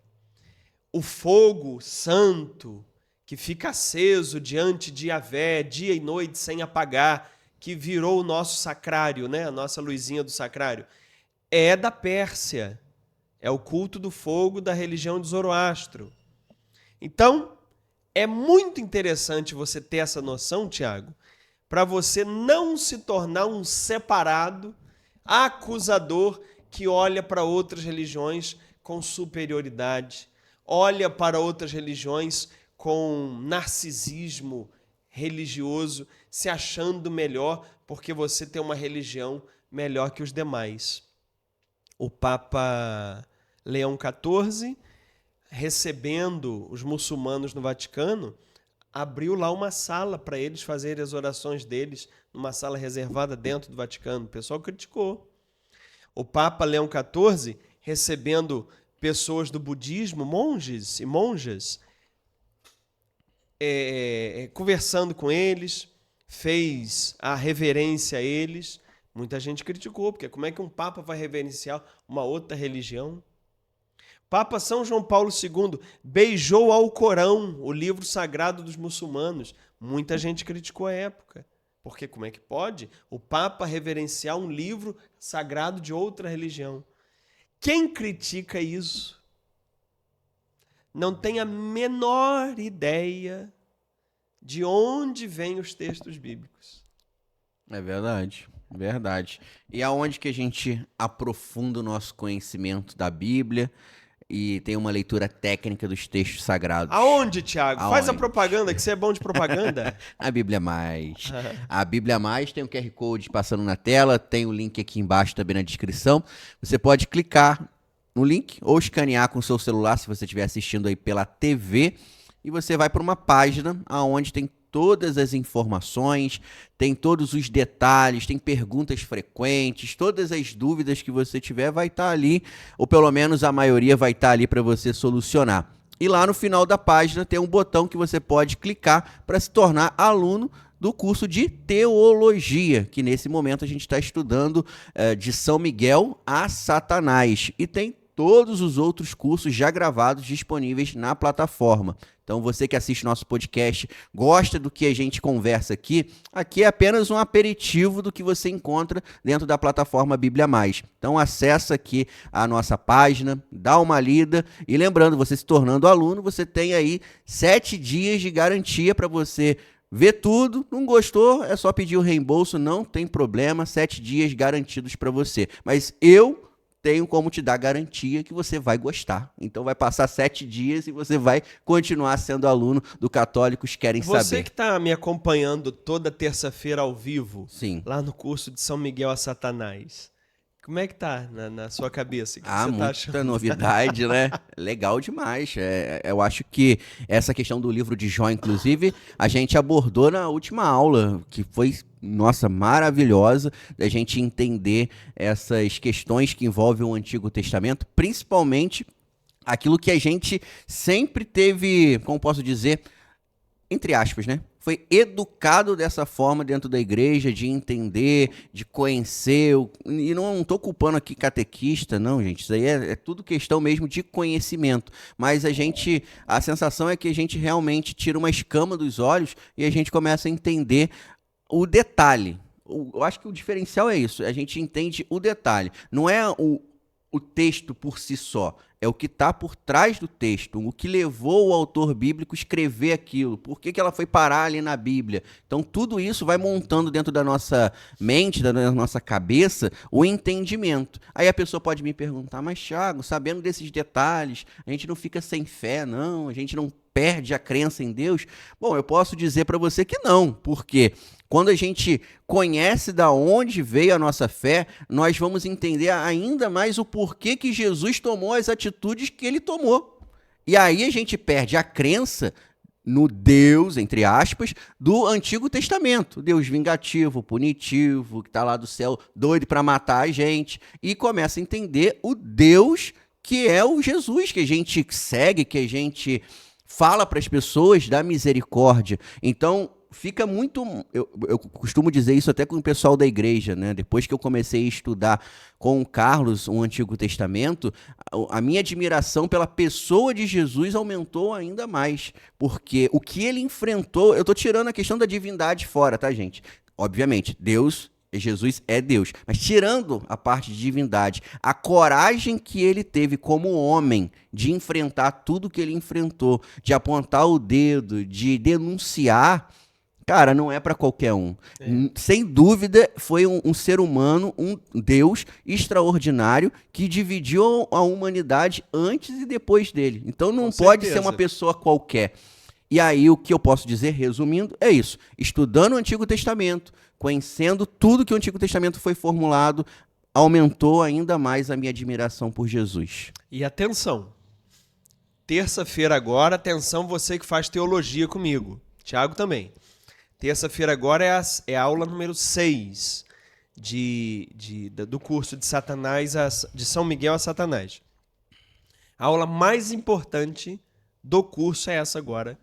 o fogo santo que fica aceso diante de Yahvé, dia e noite sem apagar, que virou o nosso sacrário, né? A nossa luzinha do sacrário, é da Pérsia. É o culto do fogo da religião de Zoroastro. Então, é muito interessante você ter essa noção, Tiago, para você não se tornar um separado, acusador, que olha para outras religiões com superioridade, olha para outras religiões com narcisismo religioso, se achando melhor porque você tem uma religião melhor que os demais. O Papa Leão XIV, recebendo os muçulmanos no Vaticano, abriu lá uma sala para eles fazerem as orações deles, numa sala reservada dentro do Vaticano. O pessoal criticou. O Papa Leão XIV, recebendo pessoas do budismo, monges e monjas, conversando com eles, fez a reverência a eles. Muita gente criticou, porque como é que um Papa vai reverenciar uma outra religião? Papa São João Paulo II beijou ao Corão, o livro sagrado dos muçulmanos. Muita gente criticou a época. Porque como é que pode o Papa reverenciar um livro sagrado de outra religião? Quem critica isso não tem a menor ideia de onde vêm os textos bíblicos. É verdade, verdade. E aonde que a gente aprofunda o nosso conhecimento da Bíblia e tem uma leitura técnica dos textos sagrados? Aonde, Tiago? Faz a Aonde? propaganda, que você é bom de propaganda. A Bíblia Mais. A Bíblia Mais tem o QR Code passando na tela, tem o link aqui embaixo também na descrição. Você pode clicar no link ou escanear com o seu celular se você estiver assistindo aí pela TV e você vai para uma página onde tem todas as informações, tem todos os detalhes, tem perguntas frequentes, todas as dúvidas que você tiver vai estar ali, ou pelo menos a maioria vai estar ali para você solucionar. E lá no final da página tem um botão que você pode clicar para se tornar aluno do curso de teologia, que nesse momento a gente está estudando de São Miguel a Satanás. E tem todos os outros cursos já gravados disponíveis na plataforma. Então você que assiste nosso podcast, gosta do que a gente conversa aqui, aqui é apenas um aperitivo do que você encontra dentro da plataforma Bíblia Mais. Então acessa aqui a nossa página, dá uma lida e lembrando, você se tornando aluno, você tem aí 7 dias de garantia para você ver tudo. Não gostou, é só pedir o reembolso, não tem problema, 7 dias garantidos para você. Mas eu tenho como te dar garantia que você vai gostar. Então vai passar 7 dias e você vai continuar sendo aluno do Católicos Querem Saber. Você que está me acompanhando toda terça-feira ao vivo, Sim. lá no curso de São Miguel a Satanás, como é que tá na sua cabeça? O que você Muita tá achando? novidade, né? Legal demais. Eu acho que essa questão do livro de Jó, inclusive, a gente abordou na última aula, que foi, nossa, maravilhosa, da gente entender essas questões que envolvem o Antigo Testamento, principalmente aquilo que a gente sempre teve, como posso dizer, entre aspas, né? Foi educado dessa forma dentro da igreja, de entender, de conhecer. E não estou culpando aqui catequista, não, gente. Isso aí é tudo questão mesmo de conhecimento. Mas a sensação é que a gente realmente tira uma escama dos olhos e a gente começa a entender o detalhe. Eu acho que o diferencial é isso. A gente entende o detalhe. Não é o texto por si só, é o que está por trás do texto, o que levou o autor bíblico a escrever aquilo, por que ela foi parar ali na Bíblia. Então, tudo isso vai montando dentro da nossa mente, da nossa cabeça, o entendimento. Aí a pessoa pode me perguntar, mas Thiago, sabendo desses detalhes, a gente não fica sem fé, não? A gente não perde a crença em Deus? Bom, eu posso dizer para você que não, porque quando a gente conhece da onde veio a nossa fé, nós vamos entender ainda mais o porquê que Jesus tomou as atitudes que ele tomou. E aí a gente perde a crença no Deus, entre aspas, do Antigo Testamento. Deus vingativo, punitivo, que está lá do céu, doido para matar a gente. E começa a entender o Deus que é o Jesus, que a gente segue, que a gente fala para as pessoas da misericórdia. Então, fica muito... Eu costumo dizer isso até com o pessoal da igreja, né? Depois que eu comecei a estudar com o Carlos o Antigo Testamento, a minha admiração pela pessoa de Jesus aumentou ainda mais. Porque o que ele enfrentou... Eu tô tirando a questão da divindade fora, tá, gente? Obviamente, Jesus é Deus, mas tirando a parte de divindade, a coragem que ele teve como homem de enfrentar tudo que ele enfrentou, de apontar o dedo, de denunciar, cara, não é para qualquer um. Sem dúvida, foi um ser humano, um Deus extraordinário que dividiu a humanidade antes e depois dele. Então não pode ser uma pessoa qualquer. E aí o que eu posso dizer, resumindo, é isso. Estudando o Antigo Testamento, conhecendo tudo que o Antigo Testamento foi formulado, aumentou ainda mais a minha admiração por Jesus. E atenção, terça-feira agora, atenção você que faz teologia comigo, Tiago também. Terça-feira agora é a aula número 6 do curso de Satanás, de São Miguel a Satanás. A aula mais importante do curso é essa agora.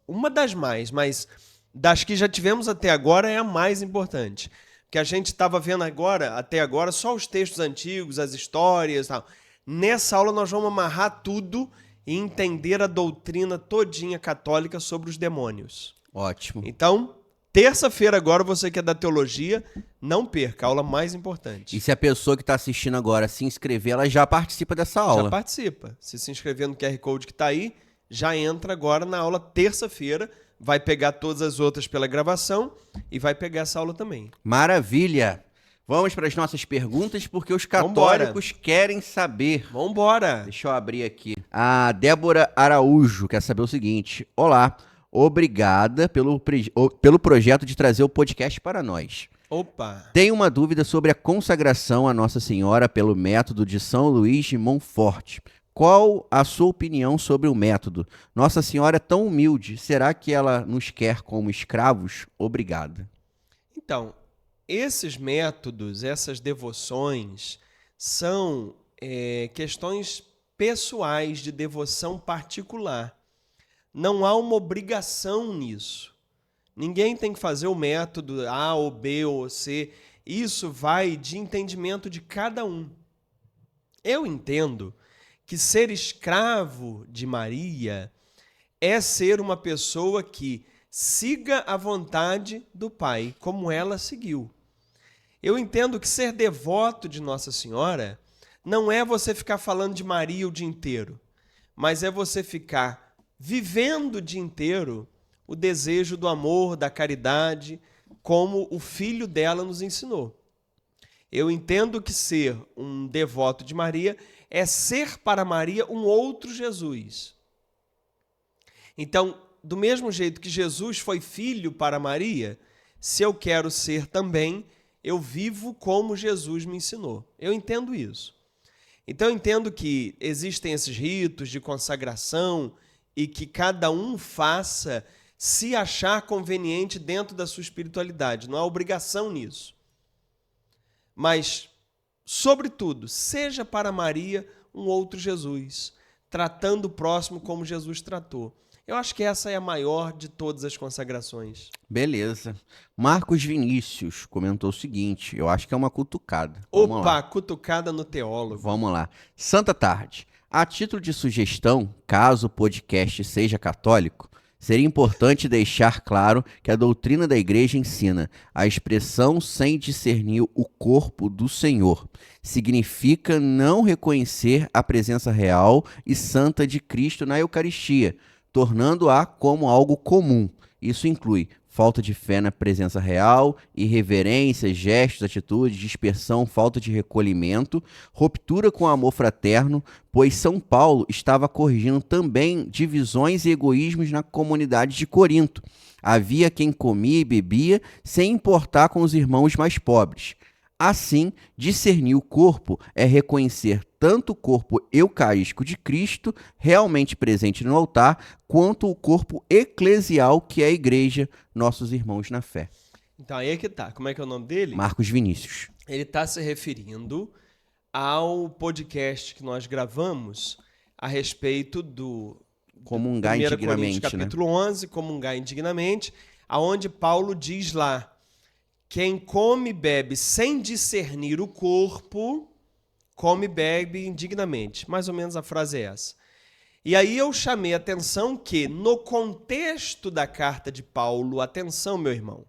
Uma das mais, mas das que já tivemos até agora é a mais importante. Porque a gente estava vendo até agora, só os textos antigos, as histórias e tal. Nessa aula nós vamos amarrar tudo e entender a doutrina todinha católica sobre os demônios. Ótimo. Então, terça-feira agora, você que é da teologia, não perca, a aula mais importante. E se a pessoa que está assistindo agora se inscrever, ela já participa dessa aula. Já participa. Se inscrever no QR Code que está aí, já entra agora na aula terça-feira, vai pegar todas as outras pela gravação e vai pegar essa aula também. Maravilha! Vamos para as nossas perguntas, porque os católicos querem saber. Vambora! Deixa eu abrir aqui. A Débora Araújo quer saber o seguinte. Olá, obrigada pelo projeto de trazer o podcast para nós. Opa! Tenho uma dúvida sobre a consagração a Nossa Senhora pelo método de São Luís de Montfort. Qual a sua opinião sobre o método? Nossa Senhora é tão humilde, será que ela nos quer como escravos? Obrigada. Então, esses métodos, essas devoções, são questões pessoais de devoção particular. Não há uma obrigação nisso. Ninguém tem que fazer o método A ou B ou C. Isso vai de entendimento de cada um. Eu entendo que ser escravo de Maria é ser uma pessoa que siga a vontade do Pai, como ela seguiu. Eu entendo que ser devoto de Nossa Senhora não é você ficar falando de Maria o dia inteiro, mas é você ficar vivendo o dia inteiro o desejo do amor, da caridade, como o filho dela nos ensinou. Eu entendo que ser um devoto de Maria é ser para Maria um outro Jesus. Então, do mesmo jeito que Jesus foi filho para Maria, se eu quero ser também, eu vivo como Jesus me ensinou. Eu entendo isso. Então, eu entendo que existem esses ritos de consagração e que cada um faça se achar conveniente dentro da sua espiritualidade. Não há obrigação nisso. Mas, sobretudo, seja para Maria um outro Jesus, tratando o próximo como Jesus tratou. Eu acho que essa é a maior de todas as consagrações. Beleza. Marcos Vinícius comentou o seguinte, eu acho que é uma cutucada. Vamos Opa, lá. Cutucada no teólogo. Vamos lá. Santa Tarde. A título de sugestão, caso o podcast seja católico, seria importante deixar claro que a doutrina da Igreja ensina a expressão sem discernir o corpo do Senhor. Significa não reconhecer a presença real e santa de Cristo na Eucaristia, tornando-a como algo comum. Isso inclui falta de fé na presença real, irreverência, gestos, atitudes, dispersão, falta de recolhimento, ruptura com o amor fraterno, pois São Paulo estava corrigindo também divisões e egoísmos na comunidade de Corinto. Havia quem comia e bebia sem importar com os irmãos mais pobres. Assim, discernir o corpo é reconhecer tanto o corpo eucarístico de Cristo, realmente presente no altar, quanto o corpo eclesial, que é a igreja, nossos irmãos na fé. Então, aí é que tá. Como é que é o nome dele? Marcos Vinícius. Ele está se referindo ao podcast que nós gravamos a respeito do Comungar 1 indignamente, Coríntios, capítulo 11, comungar indignamente, aonde Paulo diz lá: quem come e bebe sem discernir o corpo, come e bebe indignamente. Mais ou menos a frase é essa. E aí eu chamei a atenção que, no contexto da carta de Paulo, atenção, meu irmão,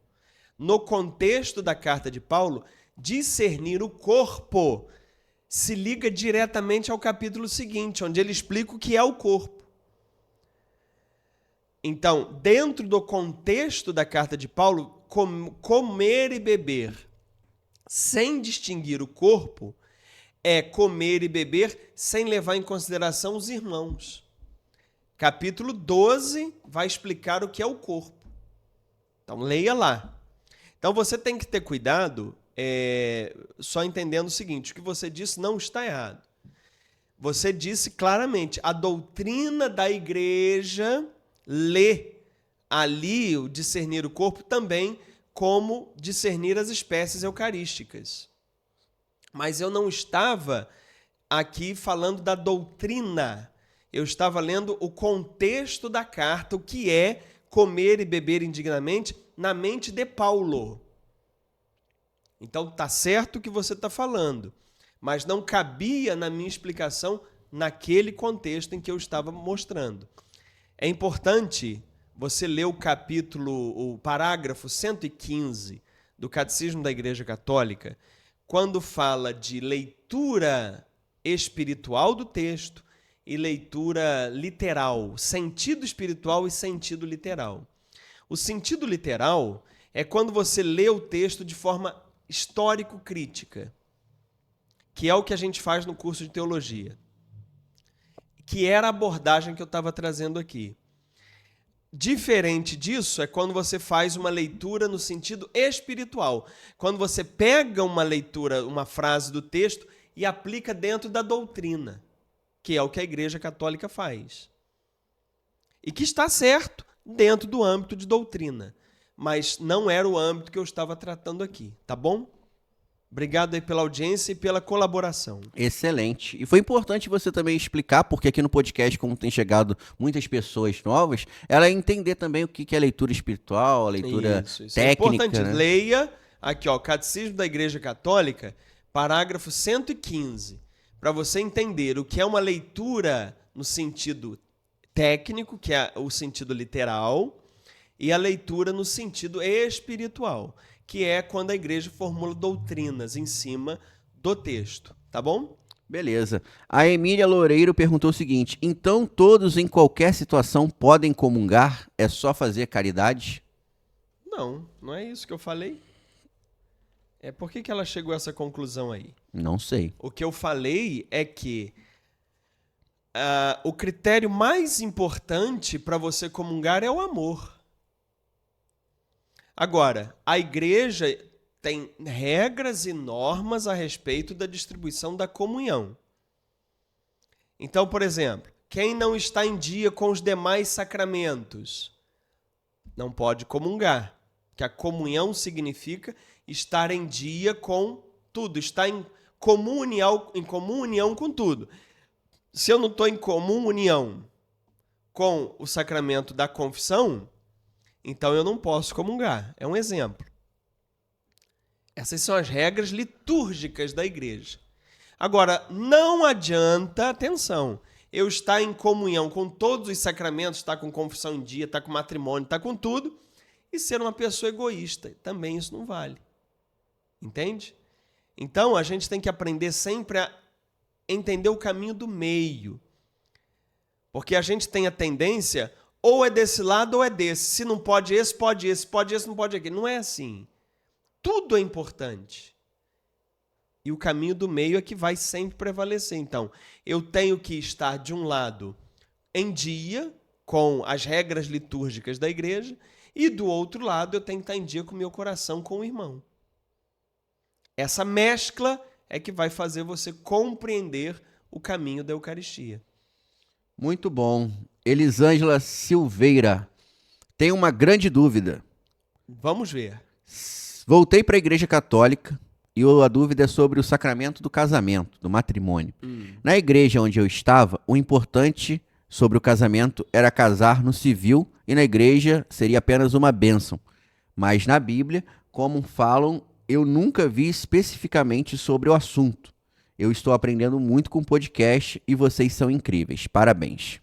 no contexto da carta de Paulo, discernir o corpo se liga diretamente ao capítulo seguinte, onde ele explica o que é o corpo. Então, dentro do contexto da carta de Paulo, comer e beber sem distinguir o corpo é comer e beber sem levar em consideração os irmãos. Capítulo 12 vai explicar o que é o corpo. Então, leia lá. Então, você tem que ter cuidado, só entendendo o seguinte: o que você disse não está errado. Você disse claramente, a doutrina da igreja lê ali o discernir o corpo também como discernir as espécies eucarísticas. Mas eu não estava aqui falando da doutrina. Eu estava lendo o contexto da carta, o que é comer e beber indignamente na mente de Paulo. Então, está certo o que você está falando, mas não cabia na minha explicação naquele contexto em que eu estava mostrando. É importante você ler o parágrafo 115 do Catecismo da Igreja Católica, quando fala de leitura espiritual do texto e leitura literal, sentido espiritual e sentido literal. O sentido literal é quando você lê o texto de forma histórico-crítica, que é o que a gente faz no curso de teologia, que era a abordagem que eu estava trazendo aqui. Diferente disso é quando você faz uma leitura no sentido espiritual, quando você pega uma leitura, uma frase do texto e aplica dentro da doutrina, que é o que a Igreja Católica faz. E que está certo dentro do âmbito de doutrina, mas não era o âmbito que eu estava tratando aqui, tá bom? Obrigado aí pela audiência e pela colaboração. Excelente. E foi importante você também explicar, porque aqui no podcast, como tem chegado muitas pessoas novas, ela entender também o que é leitura espiritual, a leitura Isso técnica. É importante. Né? Leia aqui, ó, Catecismo da Igreja Católica, parágrafo 115, para você entender o que é uma leitura no sentido técnico, que é o sentido literal, e a leitura no sentido espiritual, que é quando a igreja formula doutrinas em cima do texto, tá bom? Beleza. A Emília Loureiro perguntou o seguinte: então todos em qualquer situação podem comungar? É só fazer caridade? Não, não é isso que eu falei. Por que ela chegou a essa conclusão aí? Não sei. O que eu falei é que o critério mais importante para você comungar é o amor. Agora, a igreja tem regras e normas a respeito da distribuição da comunhão. Então, por exemplo, quem não está em dia com os demais sacramentos não pode comungar, que a comunhão significa estar em dia com tudo, estar em comum união com tudo. Se eu não estou em comum união com o sacramento da confissão, então eu não posso comungar. É um exemplo. Essas são as regras litúrgicas da igreja. Agora, não adianta, atenção, eu estar em comunhão com todos os sacramentos, estar com confissão em dia, estar com matrimônio, estar com tudo, e ser uma pessoa egoísta. Também isso não vale. Entende? Então, a gente tem que aprender sempre a entender o caminho do meio. Porque a gente tem a tendência, ou é desse lado ou é desse. Se não pode esse, pode esse. Pode esse, não pode aquele. Não é assim. Tudo é importante. E o caminho do meio é que vai sempre prevalecer. Então, eu tenho que estar, de um lado, em dia, com as regras litúrgicas da igreja, e do outro lado, eu tenho que estar em dia com o meu coração, com o irmão. Essa mescla é que vai fazer você compreender o caminho da Eucaristia. Muito bom. Elisângela Silveira tem uma grande dúvida. Vamos ver. Voltei para a Igreja Católica e a dúvida é sobre o sacramento do casamento, do matrimônio. Na igreja onde eu estava, o importante sobre o casamento era casar no civil e na igreja seria apenas uma bênção. mas na Bíblia, como falam, eu nunca vi especificamente sobre o assunto. Eu estou aprendendo muito com o podcast e vocês são incríveis. Parabéns.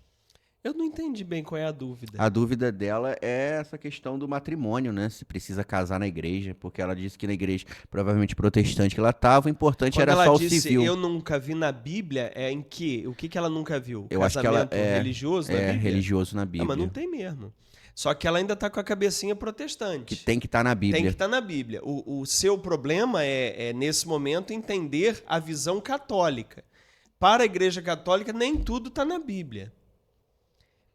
Eu não entendi bem qual é a dúvida. A dúvida dela é essa questão do matrimônio, né? Se precisa casar na igreja, porque ela disse que na igreja, provavelmente protestante que ela estava, o importante Quando era ela só o disse civil. eu nunca vi na Bíblia, é em que? O que que ela nunca viu? Eu acho que ela Casamento religioso na Bíblia? religioso na Ah, Bíblia. mas não tem mesmo. Só que ela ainda está com a cabecinha protestante. Que tem que estar na Bíblia. Tem que estar na Bíblia. O seu problema nesse momento, entender a visão católica. Para a Igreja Católica, nem tudo está na Bíblia.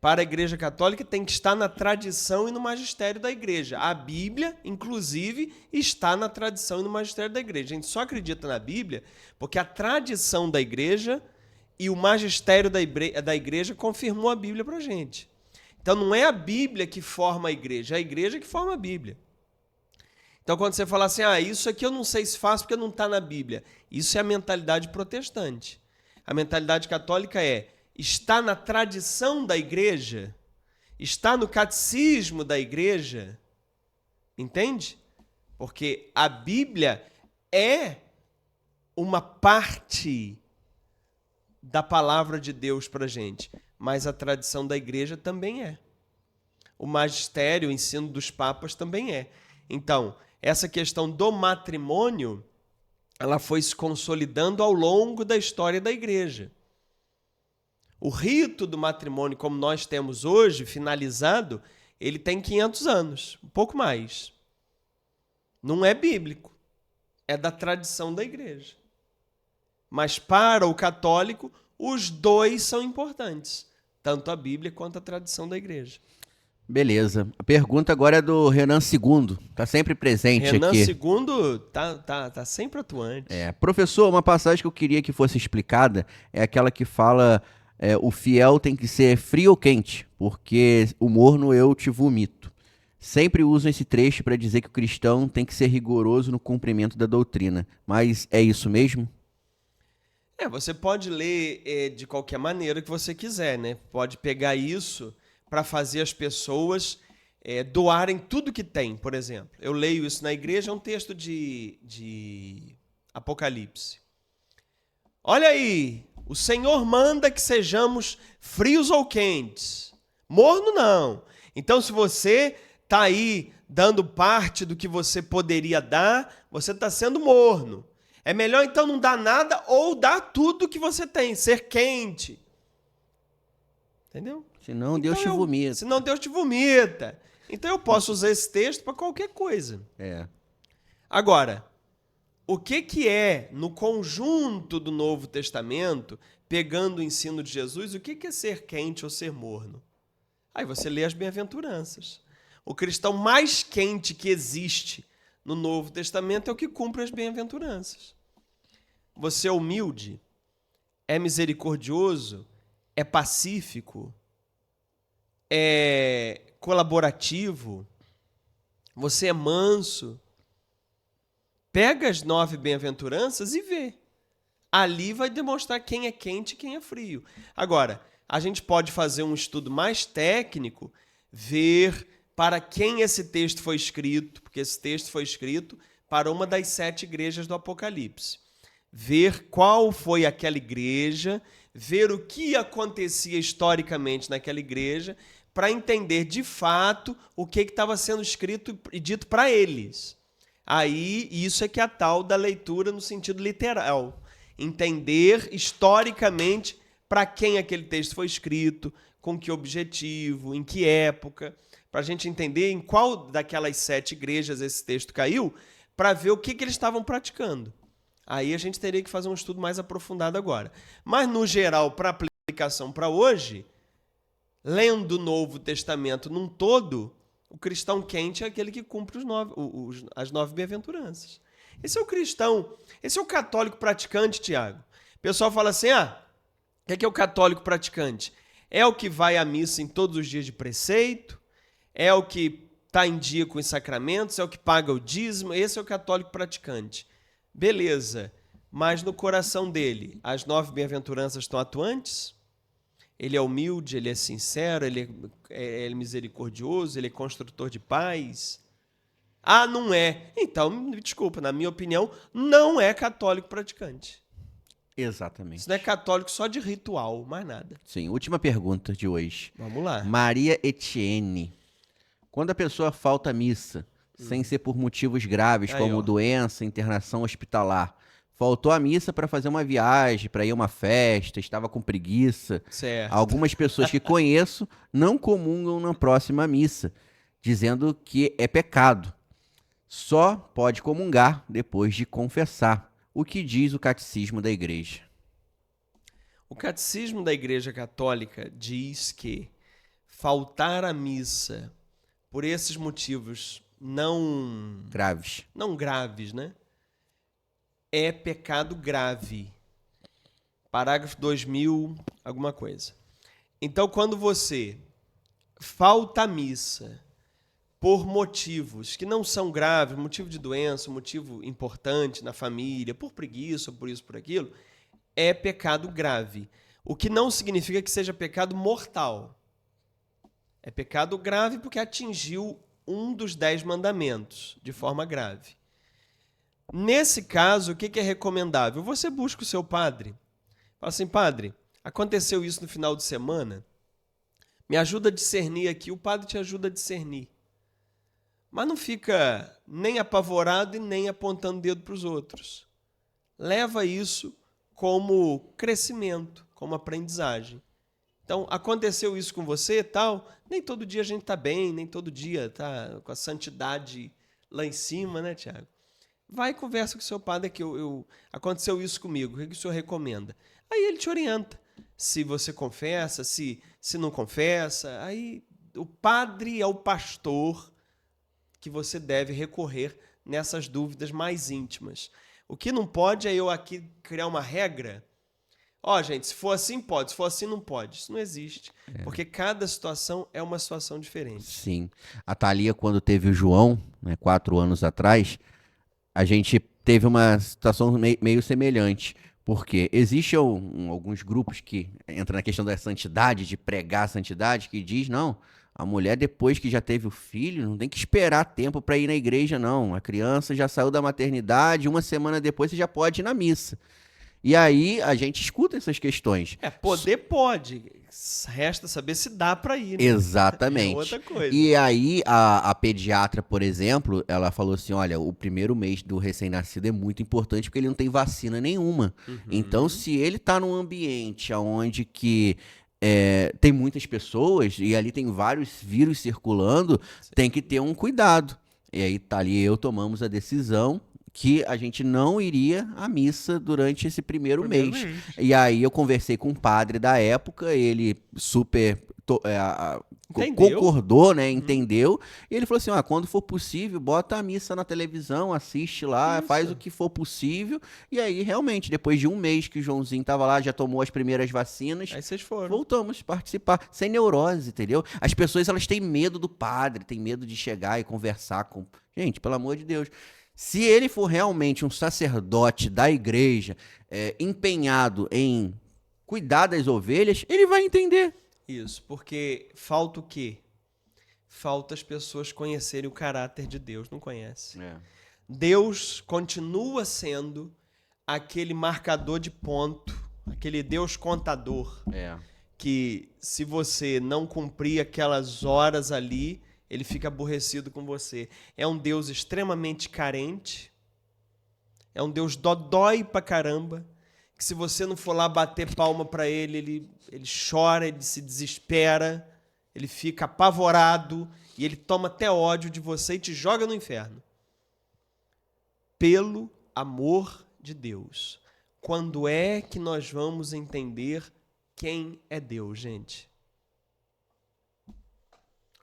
Para a Igreja Católica, tem que estar na tradição e no magistério da Igreja. A Bíblia, inclusive, está na tradição e no magistério da Igreja. A gente só acredita na Bíblia porque a tradição da Igreja e o magistério da Igreja confirmou a Bíblia para a gente. Então, não é a Bíblia que forma a Igreja, é a Igreja que forma a Bíblia. Então, quando você fala assim, isso aqui eu não sei se faço porque não está na Bíblia, isso é a mentalidade protestante. A mentalidade católica está na tradição da igreja, está no catecismo da igreja, entende? Porque a Bíblia é uma parte da palavra de Deus para a gente, mas a tradição da igreja também é. O magistério, o ensino dos papas também é. Então, essa questão do matrimônio, ela foi se consolidando ao longo da história da igreja. O rito do matrimônio, como nós temos hoje, finalizado, ele tem 500 anos, um pouco mais. Não é bíblico, é da tradição da igreja. Mas para o católico, os dois são importantes, tanto a Bíblia quanto a tradição da igreja. Beleza. A pergunta agora é do Renan II. Tá sempre presente Renan aqui. II tá sempre atuante. Professor, uma passagem que eu queria que fosse explicada é aquela que fala o fiel tem que ser frio ou quente, porque o morno eu te vomito. Sempre uso esse trecho para dizer que o cristão tem que ser rigoroso no cumprimento da doutrina. Mas é isso mesmo? Você pode ler de qualquer maneira que você quiser, né? Pode pegar isso para fazer as pessoas doarem tudo que tem, por exemplo. Eu leio isso na igreja, é um texto de Apocalipse. Olha aí, o Senhor manda que sejamos frios ou quentes. Morno não. Então, se você está aí dando parte do que você poderia dar, você está sendo morno. É melhor, então, não dar nada ou dar tudo que você tem, ser quente. Entendeu? Senão Deus te vomita. Senão Deus te vomita. Então eu posso usar esse texto para qualquer coisa. Agora, o que é, no conjunto do Novo Testamento, pegando o ensino de Jesus, o que é ser quente ou ser morno? Aí você lê as bem-aventuranças. O cristão mais quente que existe no Novo Testamento é o que cumpre as bem-aventuranças. Você é humilde, é misericordioso, é pacífico, é colaborativo, você é manso. Pega as 9 bem-aventuranças e vê. Ali vai demonstrar quem é quente e quem é frio. Agora, a gente pode fazer um estudo mais técnico, ver para quem esse texto foi escrito, porque esse texto foi escrito para uma das 7 igrejas do Apocalipse. Ver qual foi aquela igreja, ver o que acontecia historicamente naquela igreja, para entender de fato o que estava sendo escrito e dito para eles. Aí, isso é que é a tal da leitura no sentido literal. Entender historicamente para quem aquele texto foi escrito, com que objetivo, em que época, para a gente entender em qual daquelas 7 igrejas esse texto caiu, para ver o que eles estavam praticando. Aí a gente teria que fazer um estudo mais aprofundado agora. Mas, no geral, para aplicação para hoje, lendo o Novo Testamento num todo, o cristão quente é aquele que cumpre as 9 bem-aventuranças. Esse é o cristão, esse é o católico praticante, Tiago. O pessoal fala assim, o que é o católico praticante? É o que vai à missa em todos os dias de preceito, é o que está em dia com os sacramentos, é o que paga o dízimo, esse é o católico praticante. Beleza, mas no coração dele, as 9 bem-aventuranças estão atuantes? Ele é humilde, ele é sincero, ele é misericordioso, ele é construtor de paz. Ah, não é. Então, me desculpa, na minha opinião, não é católico praticante. Exatamente. Isso não é católico só de ritual, mais nada. Sim, última pergunta de hoje. Vamos lá. Maria Etienne. Quando a pessoa falta à missa, sem ser por motivos graves, Aí, como ó. doença, internação hospitalar, faltou à missa para fazer uma viagem, para ir a uma festa, estava com preguiça. Certo. Algumas pessoas que conheço não comungam na próxima missa, dizendo que é pecado. Só pode comungar depois de confessar. O que diz o catecismo da igreja? O catecismo da Igreja Católica diz que faltar à missa por esses motivos não graves, né? É pecado grave. Parágrafo 2000, alguma coisa. Então, quando você falta à missa por motivos que não são graves, motivo de doença, motivo importante na família, por preguiça, por isso, por aquilo, é pecado grave. O que não significa que seja pecado mortal. É pecado grave porque atingiu um dos 10 mandamentos de forma grave. Nesse caso, o que é recomendável? Você busca o seu padre. Fala assim, padre, aconteceu isso no final de semana, me ajuda a discernir aqui, o padre te ajuda a discernir. Mas não fica nem apavorado e nem apontando o dedo para os outros. Leva isso como crescimento, como aprendizagem. Então, aconteceu isso com você e tal, nem todo dia a gente está bem, nem todo dia está com a santidade lá em cima, né, Tiago? Vai e conversa com o seu padre que aconteceu isso comigo, o que o senhor recomenda? Aí ele te orienta, se você confessa, se não confessa, aí o padre é o pastor que você deve recorrer nessas dúvidas mais íntimas. O que não pode é eu aqui criar uma regra. Ó, gente, se for assim, pode. Se for assim, não pode. Isso não existe. Porque cada situação é uma situação diferente. Sim. A Thalia, quando teve o João, né, 4 anos atrás, a gente teve uma situação meio semelhante. Porque existem alguns grupos que entram na questão da santidade, de pregar a santidade, que diz, não, a mulher depois que já teve o filho, não tem que esperar tempo para ir na igreja, não. A criança já saiu da maternidade, 1 semana depois você já pode ir na missa. E aí a gente escuta essas questões. Poder pode, resta saber se dá para ir, né? Exatamente. É outra coisa. E aí a pediatra, por exemplo, ela falou assim, olha, o primeiro mês do recém-nascido é muito importante porque ele não tem vacina nenhuma. Então, se ele está num ambiente onde que tem muitas pessoas e ali tem vários vírus circulando, tem que ter um cuidado. E aí, Thalia e eu tomamos a decisão que a gente não iria à missa durante esse primeiro mês. E aí eu conversei com o padre da época, ele super concordou, né? Entendeu. E ele falou assim, quando for possível, bota a missa na televisão, assiste lá, faz o que for possível. E aí, realmente, depois de 1 mês que o Joãozinho tava lá, já tomou as primeiras vacinas, Aí vocês foram. voltamos a participar, sem neurose, entendeu? As pessoas, elas têm medo do padre, têm medo de chegar e conversar com... Gente, pelo amor de Deus... Se ele for realmente um sacerdote da igreja, empenhado em cuidar das ovelhas, ele vai entender. Isso, porque falta o quê? Falta as pessoas conhecerem o caráter de Deus, não conhece. Deus continua sendo aquele marcador de ponto, aquele Deus contador, que se você não cumprir aquelas horas ali, ele fica aborrecido com você. É um Deus extremamente carente. É um Deus dodói pra caramba. Que se você não for lá bater palma pra ele, ele chora, ele se desespera, ele fica apavorado e ele toma até ódio de você e te joga no inferno. Pelo amor de Deus. Quando é que nós vamos entender quem é Deus, gente?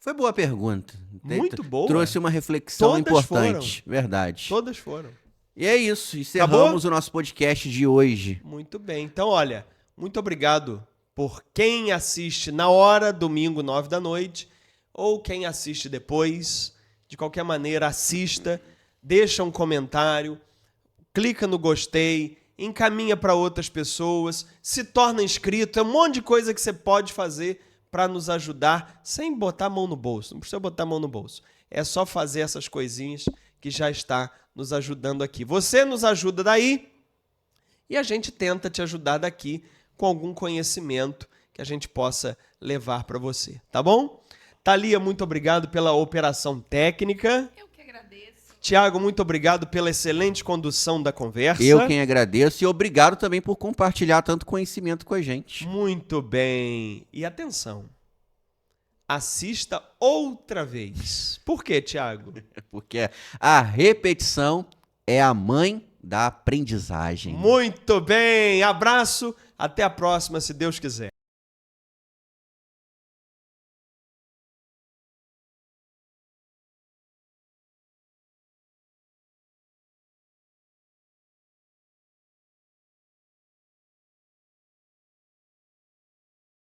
Foi boa pergunta. Muito boa. Trouxe uma reflexão Todas importante. foram. Verdade. Todas foram. E é isso. Encerramos o nosso podcast de hoje. Muito bem. Então, olha, muito obrigado por quem assiste na hora, domingo, 9 da noite, ou quem assiste depois. De qualquer maneira, assista, deixa um comentário, clica no gostei, encaminha para outras pessoas, se torna inscrito. É um monte de coisa que você pode fazer para nos ajudar sem botar a mão no bolso. Não precisa botar a mão no bolso. É só fazer essas coisinhas que já está nos ajudando aqui. Você nos ajuda daí e a gente tenta te ajudar daqui com algum conhecimento que a gente possa levar para você, tá bom? Thalia, muito obrigado pela operação técnica. Eu que agradeço. Tiago, muito obrigado pela excelente condução da conversa. Eu quem agradeço e obrigado também por compartilhar tanto conhecimento com a gente. Muito bem. E atenção, assista outra vez. Por quê, Tiago? Porque a repetição é a mãe da aprendizagem. Muito bem. Abraço. Até a próxima, se Deus quiser.